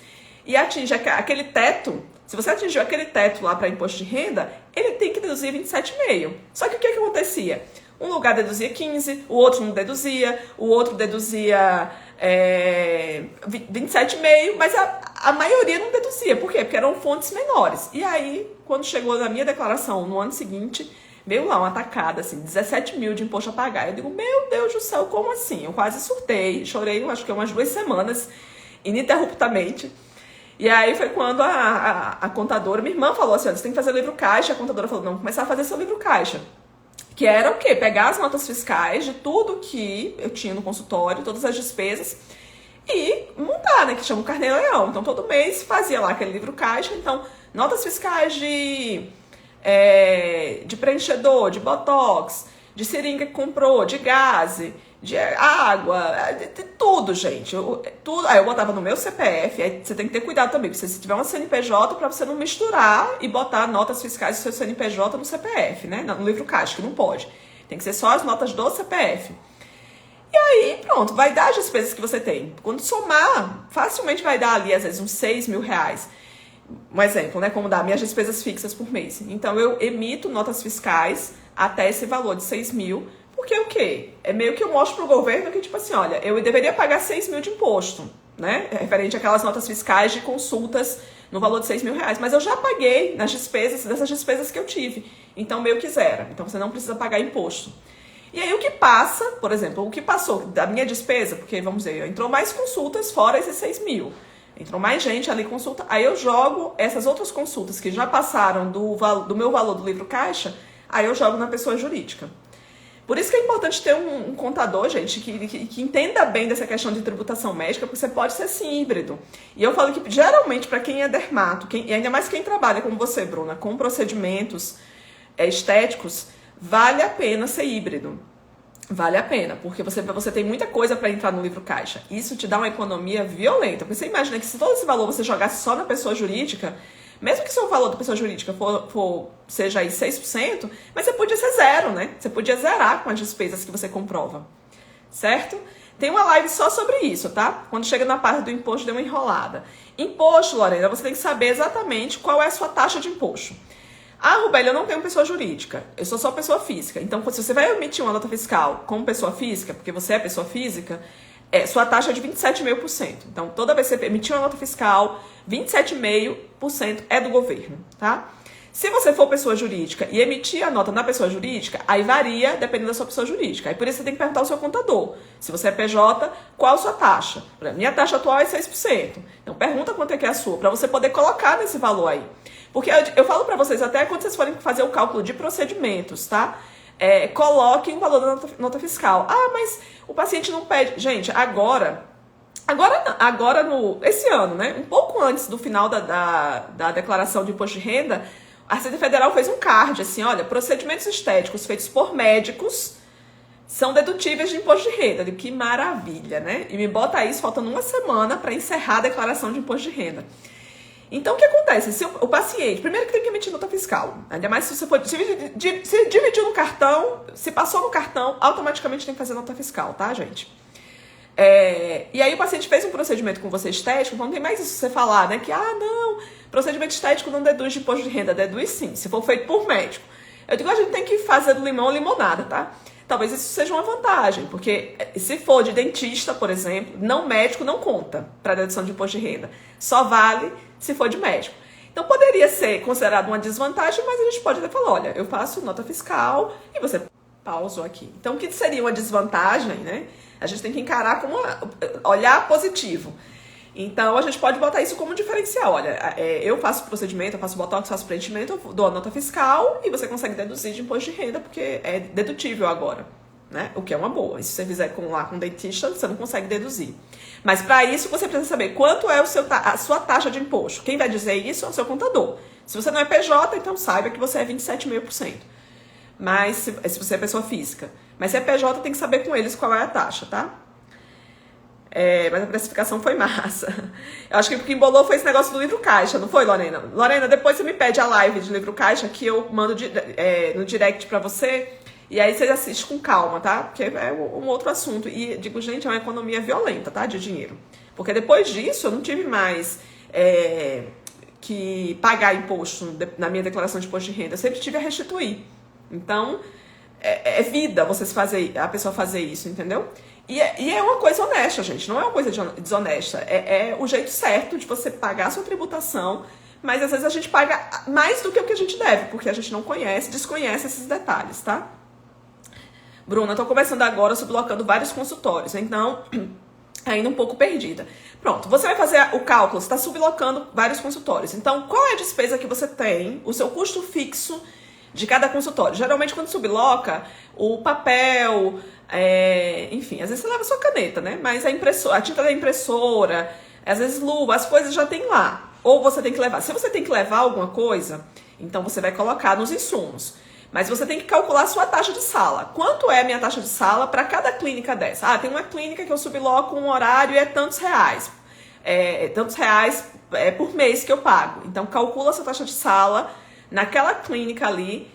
e atinge aquele teto, se você atingiu aquele teto lá para imposto de renda, ele tem que deduzir 27,5. Só que o que acontecia? Um lugar deduzia 15, o outro não deduzia, o outro deduzia 27,5, mas a maioria não deduzia. Por quê? Porque eram fontes menores. E aí, quando chegou na minha declaração no ano seguinte, veio lá uma tacada, assim, 17 mil de imposto a pagar. Eu digo, meu Deus do céu, como assim? Eu quase surtei, chorei, acho que umas 2 semanas, ininterruptamente. E aí foi quando a contadora, minha irmã falou assim, você tem que fazer livro caixa. A contadora falou, não, começar a fazer seu livro caixa. Que era o quê? Pegar as notas fiscais de tudo que eu tinha no consultório, todas as despesas, e montar, né? Que chama o Carnê-Leão. Então, todo mês fazia lá aquele livro caixa. Então, notas fiscais de preenchedor, de botox, de seringa que comprou, de gás, de água, de tudo, gente. Tudo. Aí eu botava no meu CPF, aí você tem que ter cuidado também, porque se tiver uma CNPJ, para você não misturar e botar notas fiscais do seu CNPJ no CPF, né? No livro caixa, que não pode. Tem que ser só as notas do CPF. E aí, pronto, vai dar as despesas que você tem. Quando somar, facilmente vai dar ali, às vezes, uns R$6.000. Um exemplo, né? Como dá minhas despesas fixas por mês. Então, eu emito notas fiscais até esse valor de 6 mil. Porque o quê? É meio que eu mostro pro governo que, tipo assim, olha, eu deveria pagar 6 mil de imposto, né? Referente àquelas notas fiscais de consultas no valor de 6 mil reais. Mas eu já paguei nas despesas, dessas despesas que eu tive. Então, meio que zero. Então, você não precisa pagar imposto. E aí, o que passa, por exemplo, o que passou da minha despesa, porque, vamos dizer, entrou mais consultas fora esses 6 mil. Entrou mais gente ali consulta, aí eu jogo essas outras consultas que já passaram do meu valor do livro caixa, aí eu jogo na pessoa jurídica. Por isso que é importante ter um contador, gente, que entenda bem dessa questão de tributação médica, porque você pode ser sim híbrido. E eu falo que geralmente para quem é dermato, e ainda mais quem trabalha como você, Bruna, com procedimentos estéticos, vale a pena ser híbrido. Vale a pena, porque você tem muita coisa para entrar no livro caixa. Isso te dá uma economia violenta. Porque você imagina que se todo esse valor você jogasse só na pessoa jurídica, mesmo que seu valor da pessoa jurídica seja aí 6%, mas você podia ser zero, né? Você podia zerar com as despesas que você comprova, certo? Tem uma live só sobre isso, tá? Quando chega na parte do imposto, deu uma enrolada. Imposto, Lorena, você tem que saber exatamente qual é a sua taxa de imposto. Ah, Rubélia, eu não tenho pessoa jurídica, eu sou só pessoa física. Então, se você vai emitir uma nota fiscal como pessoa física, porque você é pessoa física, sua taxa é de 27,5%. Então, toda vez que você emitir uma nota fiscal, 27,5% é do governo, tá? Se você for pessoa jurídica e emitir a nota na pessoa jurídica, aí varia dependendo da sua pessoa jurídica. Aí por isso você tem que perguntar ao seu contador. Se você é PJ, qual a sua taxa? Minha taxa atual é 6%. Então pergunta quanto é que é a sua, para você poder colocar nesse valor aí. Porque eu falo para vocês, até quando vocês forem fazer o cálculo de procedimentos, tá? Coloquem o valor da nota fiscal. Ah, mas o paciente não pede. Gente, esse ano, né? Um pouco antes do final da declaração de imposto de renda, a Receita Federal fez um card, assim, olha, procedimentos estéticos feitos por médicos são dedutíveis de imposto de renda. Eu digo, que maravilha, né? E me bota isso faltando uma semana para encerrar a declaração de imposto de renda. Então, o que acontece? Se o paciente, primeiro que tem que emitir nota fiscal, ainda mais se você for, se dividiu no cartão, se passou no cartão, automaticamente tem que fazer nota fiscal, tá, gente? E aí o paciente fez um procedimento com você estético, então não tem mais isso você falar, né? Que, não, procedimento estético não deduz de imposto de renda, deduz sim, se for feito por médico. Eu digo, a gente tem que fazer do limão limonada, tá? Talvez isso seja uma vantagem, porque se for de dentista, por exemplo, não médico não conta para dedução de imposto de renda. Só vale se for de médico. Então poderia ser considerado uma desvantagem, mas a gente pode até falar, olha, eu faço nota fiscal e você pausou aqui. Então o que seria uma desvantagem, né? A gente tem que encarar como olhar positivo. Então, a gente pode botar isso como diferencial. Olha, eu faço procedimento, eu faço botox, faço preenchimento, eu dou a nota fiscal e você consegue deduzir de imposto de renda, porque é dedutível agora, né? O que é uma boa. E se você fizer com dentista, você não consegue deduzir. Mas, para isso, você precisa saber quanto é a sua taxa de imposto. Quem vai dizer isso é o seu contador. Se você não é PJ, então saiba que você é 27,5%. Mas, se você é pessoa física. Mas se é PJ, tem que saber com eles qual é a taxa, tá? Mas a precificação foi massa. Eu acho que o que embolou foi esse negócio do livro caixa, não foi, Lorena? Lorena, depois você me pede a live de livro caixa que eu mando no direct pra você. E aí você assiste com calma, tá? Porque é um outro assunto. E digo, gente, é uma economia violenta, tá? De dinheiro. Porque depois disso eu não tive mais que pagar imposto na minha declaração de imposto de renda. Eu sempre tive a restituir. Então, é vida a pessoa fazer isso, entendeu? E é uma coisa honesta, gente. Não é uma coisa desonesta. É o jeito certo de você pagar a sua tributação, mas às vezes a gente paga mais do que o que a gente deve, porque a gente não desconhece esses detalhes, tá? Bruna, tô começando agora sublocando vários consultórios, então ainda um pouco perdida. Pronto, você vai fazer o cálculo, você está sublocando vários consultórios. Então, qual é a despesa que você tem, o seu custo fixo de cada consultório? Geralmente, quando subloca, o papel, enfim, às vezes você leva sua caneta, né? Mas a tinta da impressora, às vezes luva, as coisas já tem lá. Ou você tem que levar. Se você tem que levar alguma coisa, então você vai colocar nos insumos. Mas você tem que calcular a sua taxa de sala. Quanto é a minha taxa de sala para cada clínica dessa? Tem uma clínica que eu subloco um horário e é tantos reais. Tantos reais por mês que eu pago. Então, calcula a sua taxa de sala naquela clínica ali,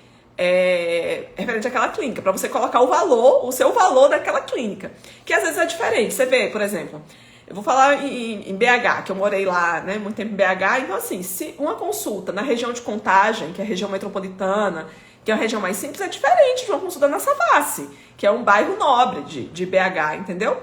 referente àquela clínica, para você colocar o seu valor daquela clínica. Que às vezes é diferente. Você vê, por exemplo, eu vou falar em BH, que eu morei lá, né, muito tempo em BH. Então, assim, se uma consulta na região de Contagem, que é a região metropolitana, que é uma região mais simples, é diferente de uma consulta na Savassi, que é um bairro nobre de BH, entendeu?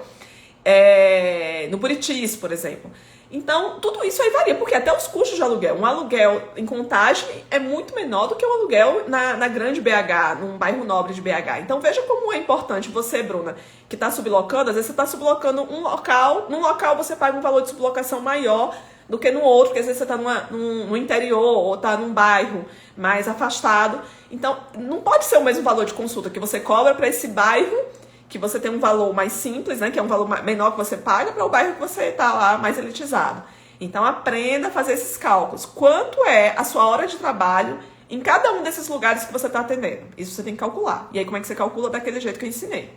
No Buritis, por exemplo. Então, tudo isso aí varia, porque até os custos de aluguel. Um aluguel em Contagem é muito menor do que um aluguel na grande BH, num bairro nobre de BH. Então, veja como é importante você, Bruna, que está sublocando. Às vezes você está sublocando num local você paga um valor de sublocação maior do que no outro, porque às vezes você está no interior ou está num bairro mais afastado. Então, não pode ser o mesmo valor de consulta que você cobra para esse bairro, que você tem um valor mais simples, né, que é um valor menor que você paga, para o bairro que você está lá mais elitizado. Então, aprenda a fazer esses cálculos. Quanto é a sua hora de trabalho em cada um desses lugares que você está atendendo? Isso você tem que calcular. E aí, como é que você calcula? Daquele jeito que eu ensinei.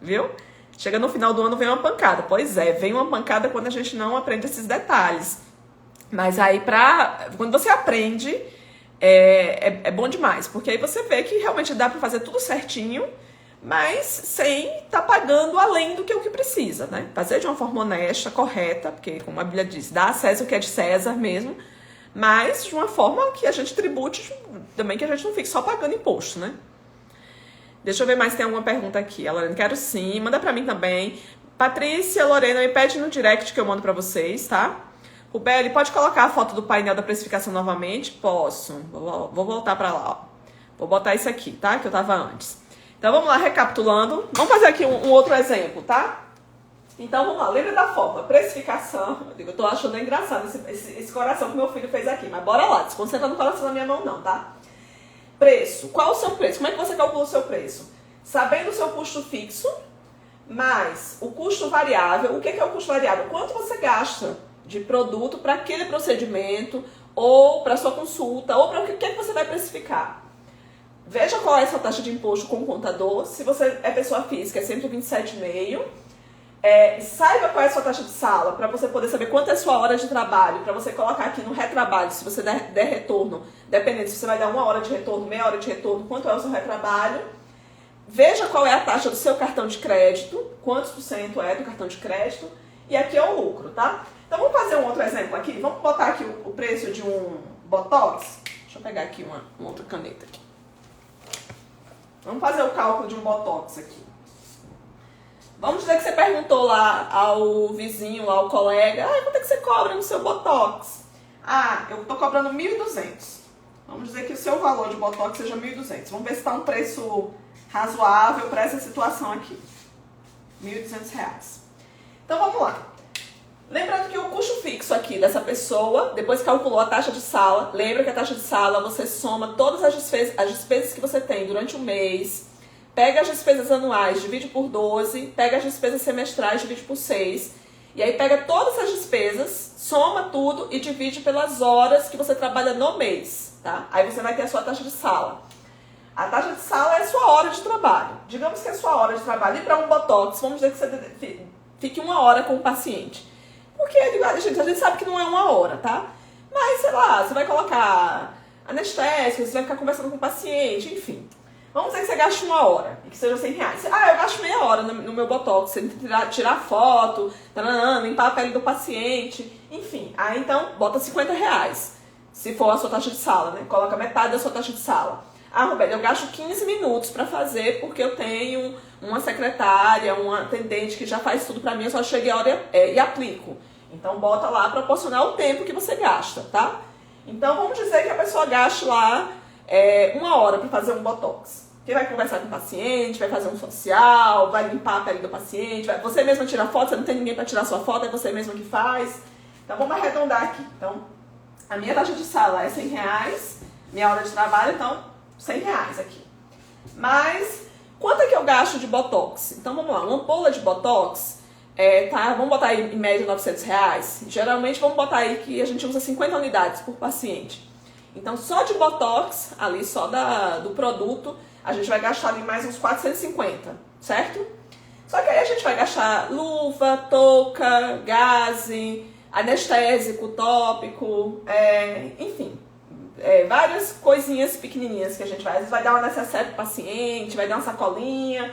Viu? Chega no final do ano, vem uma pancada. Pois é, vem uma pancada quando a gente não aprende esses detalhes. Mas aí, quando você aprende, é bom demais. Porque aí você vê que realmente dá para fazer tudo certinho, mas sem estar pagando além do que o que precisa, né? Fazer de uma forma honesta, correta, porque, como a Bíblia diz, dá a César o que é de César mesmo, mas de uma forma que a gente tribute também, que a gente não fique só pagando imposto, né? Deixa eu ver mais se tem alguma pergunta aqui. A Lorena, quero sim, manda pra mim também. Patrícia, Lorena, me pede no direct que eu mando pra vocês, tá? Rubeli, pode colocar a foto do painel da precificação novamente? Posso. Vou voltar pra lá, ó. Vou botar isso aqui, tá? Que eu tava antes. Então, vamos lá, recapitulando. Vamos fazer aqui um outro exemplo, tá? Então, vamos lá. Lembra da forma? Precificação. Eu tô achando engraçado esse coração que meu filho fez aqui. Mas bora lá. Desconcentra no coração na minha mão, não, tá? Preço. Qual o seu preço? Como é que você calcula o seu preço? Sabendo o seu custo fixo, mais o custo variável. O que é o custo variável? Quanto você gasta de produto para aquele procedimento, ou para sua consulta, ou para o que você vai precificar. Veja qual é a sua taxa de imposto com o contador. Se você é pessoa física, é 127,5. Saiba qual é a sua taxa de sala, para você poder saber quanto é a sua hora de trabalho, para você colocar aqui no retrabalho, se você der retorno, dependendo se você vai dar 1 hora de retorno, meia hora de retorno, quanto é o seu retrabalho. Veja qual é a taxa do seu cartão de crédito, quantos por cento é do cartão de crédito, e aqui é o lucro, tá? Então vamos fazer um outro exemplo aqui, vamos botar aqui o preço de um Botox. Deixa eu pegar aqui uma outra caneta aqui. Vamos fazer o cálculo de um Botox aqui. Vamos dizer que você perguntou lá ao vizinho, lá ao colega, quanto é que você cobra no seu Botox? Eu tô cobrando 1.200. Vamos dizer que o seu valor de Botox seja 1.200. Vamos ver se está um preço razoável para essa situação aqui. R$1.200. Então vamos lá. Lembrando que o custo fixo aqui dessa pessoa, depois que calculou a taxa de sala, lembra que a taxa de sala você soma todas as despesas que você tem durante o mês, pega as despesas anuais, divide por 12, pega as despesas semestrais, divide por 6, e aí pega todas as despesas, soma tudo e divide pelas horas que você trabalha no mês, tá? Aí você vai ter a sua taxa de sala. A taxa de sala é a sua hora de trabalho. Digamos que é a sua hora de trabalho. E para um Botox, vamos dizer que você fique 1 hora com o paciente. Porque, a gente sabe que não é 1 hora, tá? Mas, sei lá, você vai colocar anestésico, você vai ficar conversando com o paciente, enfim. Vamos dizer que você gaste 1 hora e que seja R$100. Eu gasto meia hora no meu Botox. Você tirar foto, limpar a pele do paciente, enfim. Aí, então, bota R$50. Se for a sua taxa de sala, né? Coloca metade da sua taxa de sala. Roberto, eu gasto 15 minutos para fazer porque eu tenho uma secretária, uma atendente que já faz tudo para mim, eu só chego a hora e aplico. Então, bota lá proporcional ao tempo que você gasta, tá? Então, vamos dizer que a pessoa gaste lá 1 hora para fazer um Botox. Que vai conversar com o paciente, vai fazer um social, vai limpar a pele do paciente, você mesma tira foto, você não tem ninguém para tirar sua foto, é você mesma que faz. Então, vamos arredondar aqui. Então, a minha taxa de sala é R$100, minha hora de trabalho, então, R$100 aqui. Mas, quanto é que eu gasto de Botox? Então, vamos lá, uma ampola de Botox, vamos botar aí em média R$900. Geralmente, vamos botar aí que a gente usa 50 unidades por paciente. Então, só de Botox, ali só do produto, a gente vai gastar ali mais uns 450, certo? Só que aí a gente vai gastar luva, touca, gaze, anestésico, tópico, enfim. Várias coisinhas pequenininhas que a gente vai dar uma necessaire pro paciente, vai dar uma sacolinha.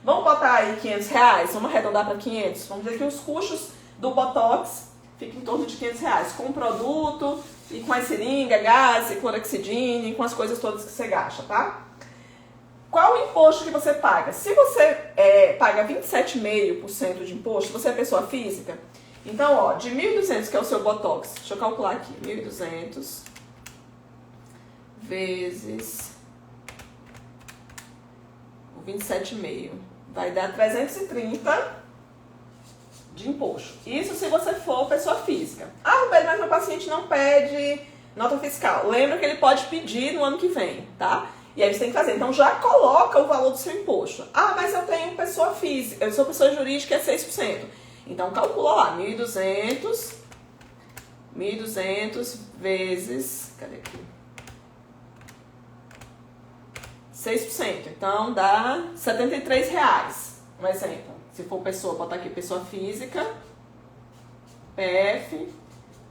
Vamos botar aí R$500, vamos arredondar para 500. Vamos dizer que os custos do Botox ficam em torno de R$500, com o produto e com a seringa, gás, clorexidine, com as coisas todas que você gasta, tá? Qual o imposto que você paga? Se você paga 27,5% de imposto, você é pessoa física, então, ó, de 1.200, que é o seu Botox, deixa eu calcular aqui, 1.200 vezes o 27,5 vai dar 330 de imposto. Isso se você for pessoa física. Ah, Roberto, mas meu paciente não pede nota fiscal. Lembra que ele pode pedir no ano que vem, tá? E aí você tem que fazer. Então já coloca o valor do seu imposto. Ah, mas eu tenho pessoa física, eu sou pessoa jurídica, é 6%. Então calcula lá, 1.200 vezes, cadê aqui? 6%. Então dá R$73. Um exemplo. Se for pessoa, botar aqui pessoa física, PF,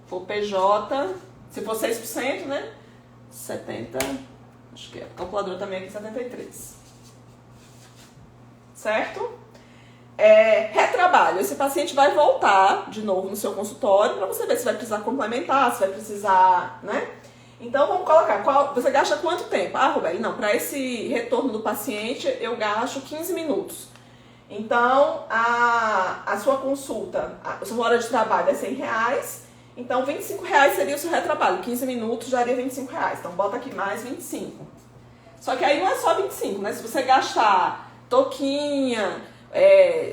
for PJ, se for 6%, né? 70, acho que é. A calculadora também aqui, 73. Certo? Retrabalho. Esse paciente vai voltar de novo no seu consultório para você ver se vai precisar complementar, se vai precisar, né? Então, vamos colocar. Você gasta quanto tempo? Ah, Roberto, não, para esse retorno do paciente, eu gasto 15 minutos. Então, a sua consulta, a sua hora de trabalho é R$100. Então, R$25 seria o seu retrabalho. 15 minutos já daria R$25. Então, bota aqui mais 25. Só que aí não é só 25, né? Se você gastar toquinha,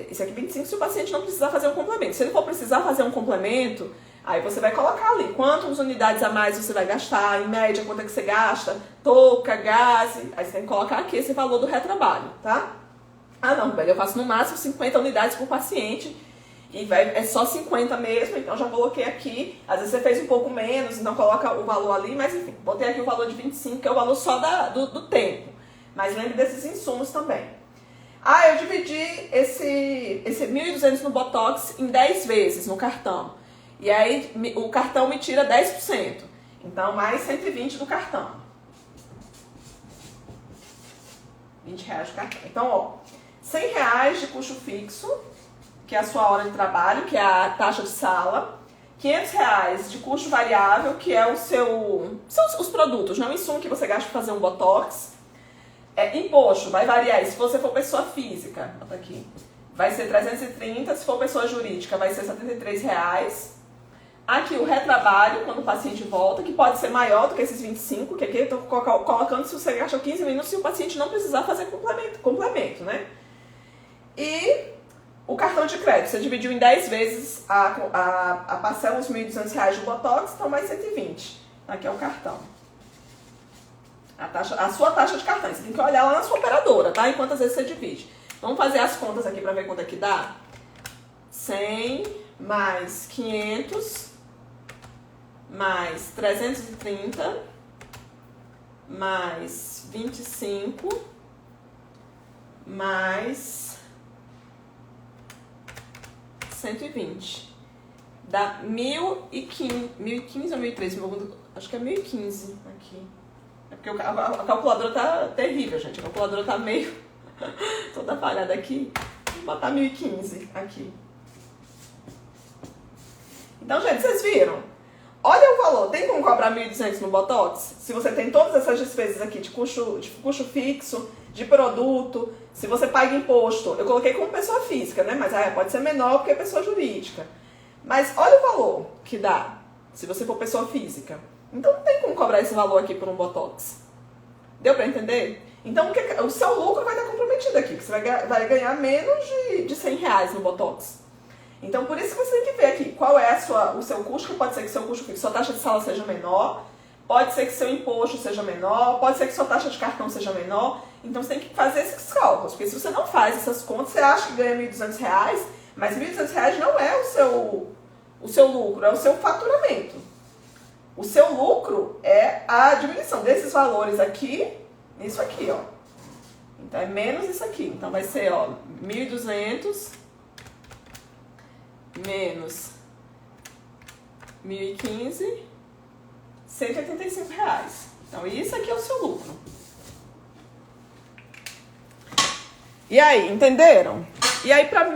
isso aqui 25 se o paciente não precisar fazer um complemento. Se ele for precisar fazer um complemento, aí você vai colocar ali quantas unidades a mais você vai gastar, em média, quanto é que você gasta, touca, gás. Aí você tem que colocar aqui esse valor do retrabalho, tá? Ah, não, velho, eu faço no máximo 50 unidades por paciente e é só 50 mesmo, então já coloquei aqui. Às vezes você fez um pouco menos, então coloca o valor ali, mas enfim, botei aqui o valor de 25, que é o valor só do tempo. Mas lembre desses insumos também. Ah, eu dividi esse 1.200 no Botox em 10 vezes no cartão. E aí o cartão me tira 10%. Então, mais 120 do cartão. R$20 de cartão. Então, ó, R$100 de custo fixo, que é a sua hora de trabalho, que é a taxa de sala. R$500 de custo variável, que é são os produtos, não o insumo que você gasta para fazer um Botox. Imposto, vai variar. Se você for pessoa física, bota aqui, vai ser 330. Se for pessoa jurídica, vai ser R$73. Aqui o retrabalho, quando o paciente volta, que pode ser maior do que esses 25, que aqui eu estou colocando se você gasta 15 minutos e o paciente não precisar fazer complemento, né? E o cartão de crédito, você dividiu em 10 vezes a parcela, os R$1.200 do Botox, então mais 120. Aqui é o cartão. A sua taxa de cartão, você tem que olhar lá na sua operadora, tá? E quantas vezes você divide. Vamos fazer as contas aqui para ver quanto é que dá. 100 mais 500 mais 330 mais 25 mais 120. Dá 1.015 ou 1.013? Acho que é 1.015 aqui. É porque a calculadora tá terrível, gente. A calculadora tá meio toda falhada aqui. Vou botar 1.015 aqui. Então, gente, vocês viram? Olha o valor. Tem como cobrar 1.200 no Botox? Se você tem todas essas despesas aqui de custo fixo, de produto, se você paga imposto. Eu coloquei como pessoa física, né? Mas pode ser menor porque é pessoa jurídica. Mas olha o valor que dá se você for pessoa física. Então não tem como cobrar esse valor aqui por um Botox. Deu pra entender? Então o seu lucro vai estar comprometido aqui, que você vai ganhar menos de R$100 no Botox. Então por isso que você tem que ver aqui qual é o seu custo, que pode ser que seu custo fixo, sua taxa de sala seja menor, pode ser que seu imposto seja menor, pode ser que sua taxa de cartão seja menor. Então você tem que fazer esses cálculos, porque se você não faz essas contas, você acha que ganha R$1.200, mas R$1.200 não é o seu lucro, é o seu faturamento. O seu lucro é a diminuição desses valores aqui, nisso aqui, ó. Então, é menos isso aqui. Então, vai ser, ó, 1.200 menos 1.015, R$185. Então, isso aqui é o seu lucro. E aí, entenderam? E aí, para o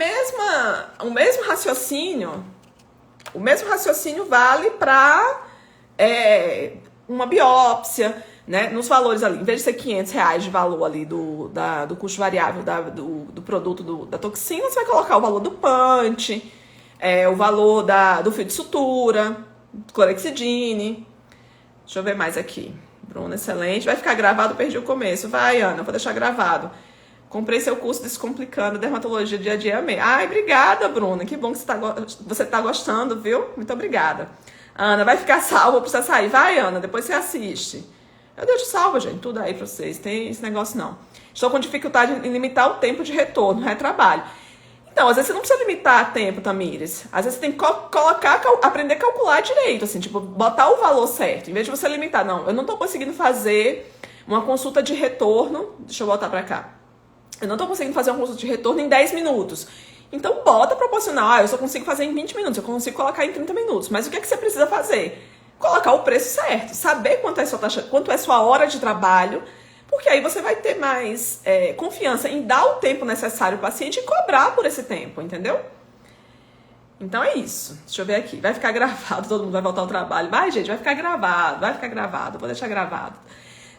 mesmo raciocínio vale para uma biópsia, né? Nos valores ali, em vez de ser R$500 de valor ali do custo variável do produto da toxina, você vai colocar o valor do punch, o valor do fio de sutura, clorexidine. Deixa eu ver mais aqui. Bruna, excelente. Vai ficar gravado, perdi o começo. Vai, Ana, vou deixar gravado. Comprei seu curso Descomplicando Dermatologia Dia a Dia, amei. Ai, obrigada, Bruna. Que bom que você tá gostando, viu? Muito obrigada. Ana, vai ficar salva, precisa sair. Vai, Ana, depois você assiste. Eu deixo salva, gente, tudo aí pra vocês. Tem esse negócio, não. Estou com dificuldade em limitar o tempo de retorno, retrabalho. Então, às vezes você não precisa limitar tempo, Tamires. Às vezes você tem que aprender a calcular direito, assim, tipo, botar o valor certo. Em vez de você limitar, não, eu não tô conseguindo fazer uma consulta de retorno. Deixa eu voltar pra cá. Eu não tô conseguindo fazer uma consulta de retorno em 10 minutos. Então, bota proporcional. Ah, eu só consigo fazer em 20 minutos, eu consigo colocar em 30 minutos. Mas o que é que você precisa fazer? Colocar o preço certo. Saber quanto é sua taxa, quanto é sua hora de trabalho, porque aí você vai ter mais confiança em dar o tempo necessário ao paciente e cobrar por esse tempo, entendeu? Então é isso. Deixa eu ver aqui. Vai ficar gravado, todo mundo vai voltar ao trabalho. Vai, gente, vai ficar gravado. Vou deixar gravado.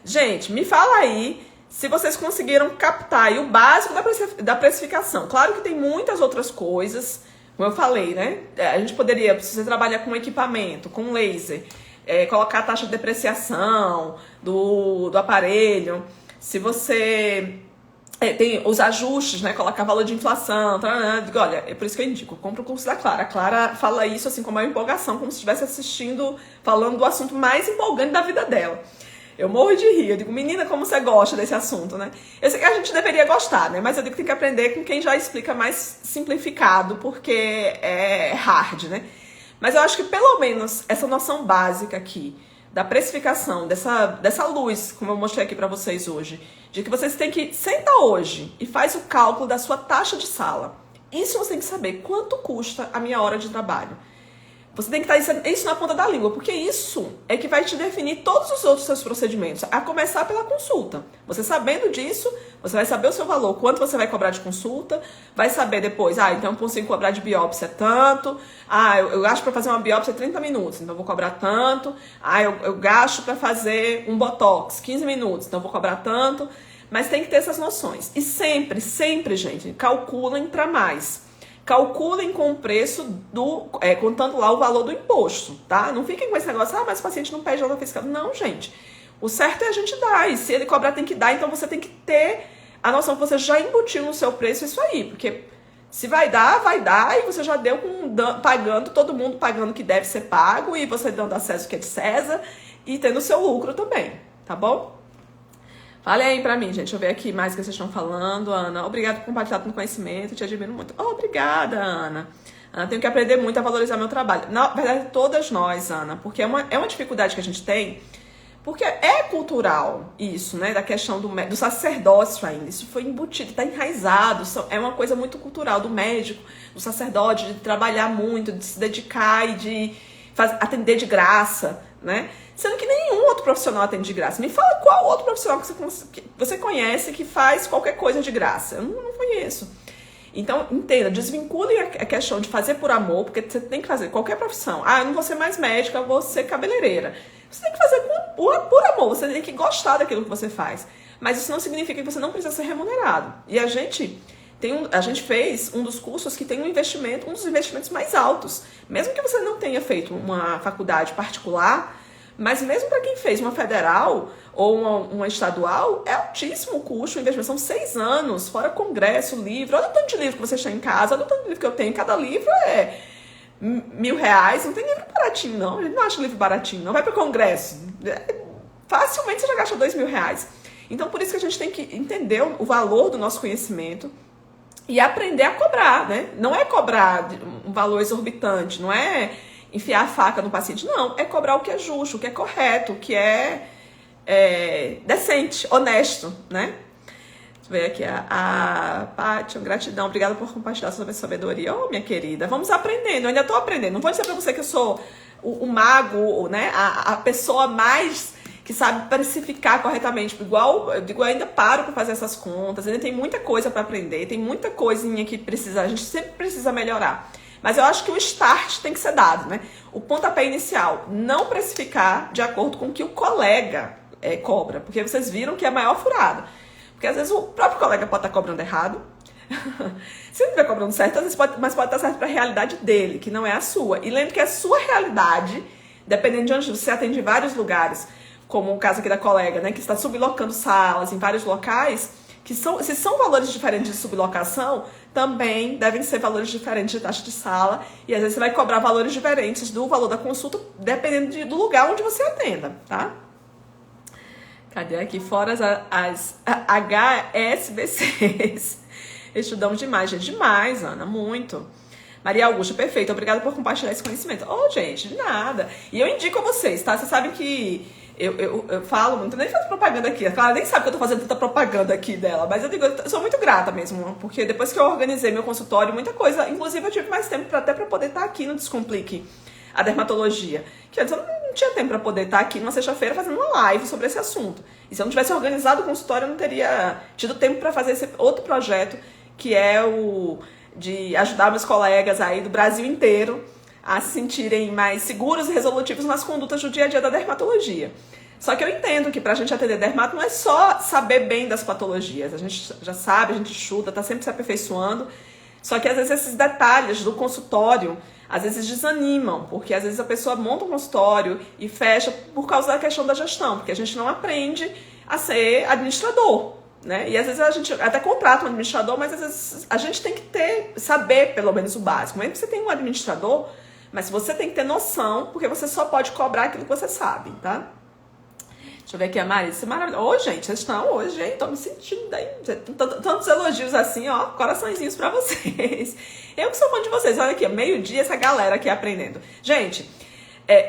Gente, me fala aí se vocês conseguiram captar aí o básico da precificação. Claro que tem muitas outras coisas, como eu falei, né? A gente poderia, se você trabalhar com equipamento, com laser, colocar a taxa de depreciação do aparelho. Se você tem os ajustes, né? Colocar valor de inflação. Olha, é por isso que eu indico. Compra o curso da Clara. A Clara fala isso assim com uma empolgação, como se estivesse assistindo, falando do assunto mais empolgante da vida dela. Eu morro de rir. Eu digo, menina, como você gosta desse assunto, né? Eu sei que a gente deveria gostar, né? Mas eu digo que tem que aprender com quem já explica mais simplificado, porque é hard, né? Mas eu acho que pelo menos essa noção básica aqui, da precificação, dessa luz, como eu mostrei aqui pra vocês hoje, de que vocês têm que sentar hoje e faz o cálculo da sua taxa de sala. Isso você tem que saber quanto custa a minha hora de trabalho. Você tem que estar isso na ponta da língua, porque isso é que vai te definir todos os outros seus procedimentos, a começar pela consulta. Você sabendo disso, você vai saber o seu valor, quanto você vai cobrar de consulta, vai saber depois, então eu consigo cobrar de biópsia tanto, eu gasto para fazer uma biópsia 30 minutos, então eu vou cobrar tanto, eu gasto para fazer um botox 15 minutos, então eu vou cobrar tanto, mas tem que ter essas noções. E sempre, sempre, gente, calculem para mais. Calculem com o preço contando lá o valor do imposto, tá? Não fiquem com esse negócio, mas o paciente não pede nota fiscal. Não, gente. O certo é a gente dar. E se ele cobrar, tem que dar. Então você tem que ter a noção que você já embutiu no seu preço isso aí. Porque se vai dar, e você já deu pagando, todo mundo pagando o que deve ser pago, e você dando acesso ao que é de César, e tendo o seu lucro também, tá bom? Fale aí pra mim, gente. Deixa eu ver aqui mais o que vocês estão falando. Ana, obrigada por compartilhar todo o conhecimento. Te admiro muito. Obrigada, Ana. Ana, tenho que aprender muito a valorizar meu trabalho. Na verdade, todas nós, Ana. Porque é uma dificuldade que a gente tem. Porque é cultural isso, né? Da questão do sacerdócio ainda. Isso foi embutido, está enraizado. É uma coisa muito cultural do médico, do sacerdote, de trabalhar muito, de se dedicar e de atender de graça, né? Sendo que nenhum outro profissional atende de graça. Me fala qual outro profissional que você conhece que faz qualquer coisa de graça. Eu não conheço. Então, entenda, desvinculem a questão de fazer por amor, porque você tem que fazer qualquer profissão. Eu não vou ser mais médica, eu vou ser cabeleireira. Você tem que fazer por amor, você tem que gostar daquilo que você faz. Mas isso não significa que você não precisa ser remunerado. E a gente fez um dos cursos que tem um dos investimentos mais altos. Mesmo que você não tenha feito uma faculdade particular, mas mesmo para quem fez uma federal ou uma estadual, é altíssimo o custo, o investimento. São 6 anos, fora congresso, livro. Olha o tanto de livro que você tem em casa, olha o tanto de livro que eu tenho. Cada livro é R$1.000. Não tem livro baratinho, não. A gente não acha livro baratinho, não. Vai para congresso. Facilmente você já gasta R$2.000. Então, por isso que a gente tem que entender o valor do nosso conhecimento e aprender a cobrar, né? Não é cobrar um valor exorbitante, não é enfiar a faca no paciente, não. É cobrar o que é justo, o que é correto, o que é decente, honesto, né? Deixa eu ver aqui, a Paty, gratidão, obrigada por compartilhar sua sabedoria. Minha querida, vamos aprendendo, eu ainda tô aprendendo. Não vou dizer pra você que eu sou o mago, né? A pessoa mais que sabe precificar corretamente. Igual, eu digo, eu ainda paro para fazer essas contas, ainda tem muita coisa para aprender, tem muita coisinha que a gente sempre precisa melhorar. Mas eu acho que o start tem que ser dado, né? O pontapé inicial, não precificar de acordo com o que o colega cobra, porque vocês viram que é a maior furada. Porque às vezes o próprio colega pode estar cobrando errado, se ele estiver cobrando certo, às vezes mas pode estar certo para a realidade dele, que não é a sua. E lembre que a sua realidade, dependendo de onde você atende em vários lugares, como o caso aqui da colega, né, que está sublocando salas em vários locais, se são valores diferentes de sublocação, também devem ser valores diferentes de taxa de sala. E às vezes você vai cobrar valores diferentes do valor da consulta, dependendo do lugar onde você atenda, tá? Cadê aqui? Fora as HSBCs. Estudamos demais, gente. Demais, Ana, muito. Maria Augusta, perfeito. Obrigada por compartilhar esse conhecimento. Gente, de nada. E eu indico a vocês, tá? Vocês sabem que eu falo muito, nem faço propaganda aqui. Ela nem sabe que eu tô fazendo tanta propaganda aqui dela. Mas eu digo, eu sou muito grata mesmo. Porque depois que eu organizei meu consultório, muita coisa. Inclusive, eu tive mais tempo até pra poder estar aqui no Descomplique a dermatologia. Que antes eu não tinha tempo para poder estar aqui numa sexta-feira fazendo uma live sobre esse assunto. E se eu não tivesse organizado o consultório, eu não teria tido tempo para fazer esse outro projeto, que é o de ajudar meus colegas aí do Brasil inteiro a se sentirem mais seguros e resolutivos nas condutas do dia a dia da dermatologia. Só que eu entendo que pra gente atender dermato não é só saber bem das patologias. A gente já sabe, a gente estuda, tá sempre se aperfeiçoando. Só que às vezes esses detalhes do consultório às vezes desanimam, porque às vezes a pessoa monta um consultório e fecha por causa da questão da gestão, porque a gente não aprende a ser administrador, né? E às vezes a gente até contrata um administrador, mas às vezes a gente tem que saber pelo menos o básico. Mesmo que você tenha um administrador, mas você tem que ter noção, porque você só pode cobrar aquilo que você sabe, tá? Deixa eu ver aqui a Marisa. Maravilhoso. Gente, vocês estão hoje, hein? Tô me sentindo daí. Tantos elogios assim, ó. Coraçõezinhos pra vocês. Eu que sou fã de vocês. Olha aqui, meio-dia, essa galera aqui aprendendo. Gente,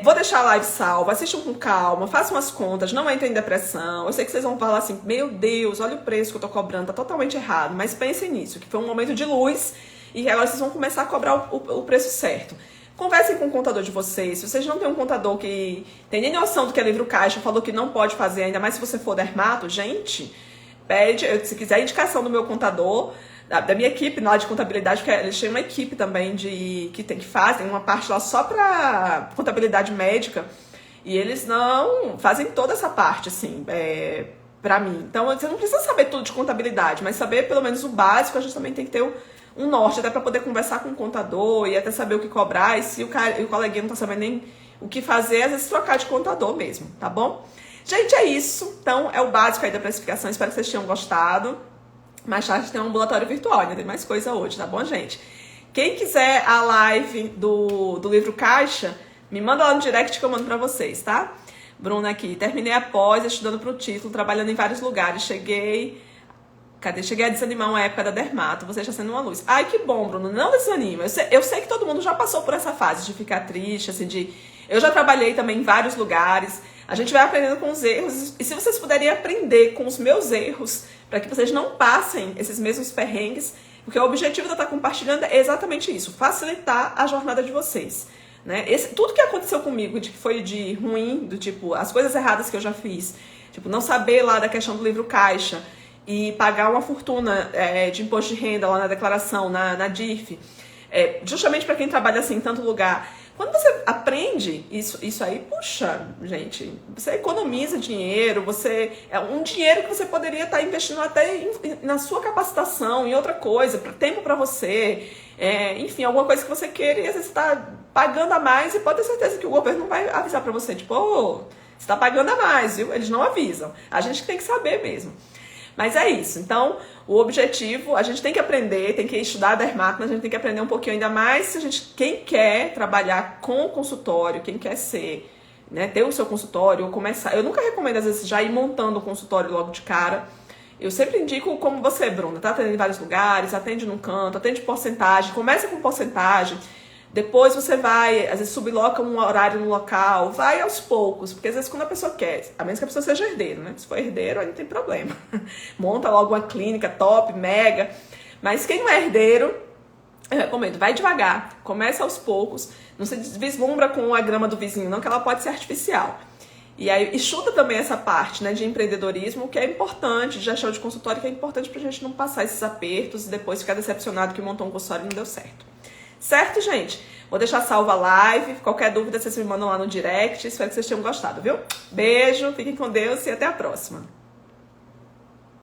vou deixar a live salva. Assistam com calma, façam as contas, não entrem em depressão. Eu sei que vocês vão falar assim, meu Deus, olha o preço que eu tô cobrando, tá totalmente errado. Mas pensem nisso, que foi um momento de luz e agora vocês vão começar a cobrar o preço certo. Conversem com o contador de vocês. Se vocês não têm um contador que tem nem noção do que é livro caixa, falou que não pode fazer, ainda mais se você for dermato, gente, pede, se quiser a indicação do meu contador, da minha equipe lá de contabilidade, porque eles têm uma equipe também que fazem uma parte lá só para contabilidade médica, e eles não fazem toda essa parte, assim, pra mim. Então, você não precisa saber tudo de contabilidade, mas saber pelo menos o básico, a gente também tem que ter um norte, até para poder conversar com o contador e até saber o que cobrar, e se o coleguinha não tá sabendo nem o que fazer, às vezes trocar de contador mesmo, tá bom? Gente, é isso. Então, é o básico aí da precificação. Espero que vocês tenham gostado. Mais tarde tem um ambulatório virtual, ainda tem mais coisa hoje, tá bom, gente? Quem quiser a live do livro Caixa, me manda lá no direct que eu mando pra vocês, tá? Bruna aqui. Terminei a pós, estudando pro título, trabalhando em vários lugares. Cheguei a desanimar uma época da dermato, você está sendo uma luz. Ai, que bom, Bruno, não desanima. Eu sei que todo mundo já passou por essa fase de ficar triste, assim, eu já trabalhei também em vários lugares, a gente vai aprendendo com os erros, e se vocês puderem aprender com os meus erros, para que vocês não passem esses mesmos perrengues, porque o objetivo de eu estar compartilhando é exatamente isso, facilitar a jornada de vocês, né? Tudo que aconteceu comigo, que foi de ruim, do tipo, as coisas erradas que eu já fiz, tipo, não saber lá da questão do livro caixa, e pagar uma fortuna de imposto de renda lá na declaração, na DIRF, justamente para quem trabalha assim em tanto lugar. Quando você aprende isso aí, puxa, gente, você economiza dinheiro, um dinheiro que você poderia estar investindo até na sua capacitação, em outra coisa, tempo para você, enfim, alguma coisa que você queira, e às vezes você está pagando a mais e pode ter certeza que o governo não vai avisar para você, tipo, você está pagando a mais, viu? Eles não avisam. A gente tem que saber mesmo. Mas é isso. Então, o objetivo, a gente tem que aprender, tem que estudar dermato, mas a gente tem que aprender um pouquinho ainda mais se quem quer trabalhar com consultório, quem quer ser, né, ter o seu consultório ou começar. Eu nunca recomendo, às vezes, já ir montando um consultório logo de cara. Eu sempre indico como você, Bruna, tá atendendo em vários lugares, atende num canto, atende porcentagem, começa com porcentagem. Depois você vai, às vezes subloca um horário no local, vai aos poucos, porque às vezes quando a pessoa quer, a menos que a pessoa seja herdeiro, né? Se for herdeiro, aí não tem problema. Monta logo uma clínica top, mega. Mas quem não é herdeiro, eu recomendo, vai devagar, começa aos poucos, não se vislumbra com a grama do vizinho, não, que ela pode ser artificial. E aí, estuda também essa parte, né, de empreendedorismo, que é importante, de gestão de consultório, que é importante pra gente não passar esses apertos e depois ficar decepcionado que montou um consultório e não deu certo. Certo, gente? Vou deixar salva a live. Qualquer dúvida, vocês me mandam lá no direct. Espero que vocês tenham gostado, viu? Beijo, fiquem com Deus e até a próxima.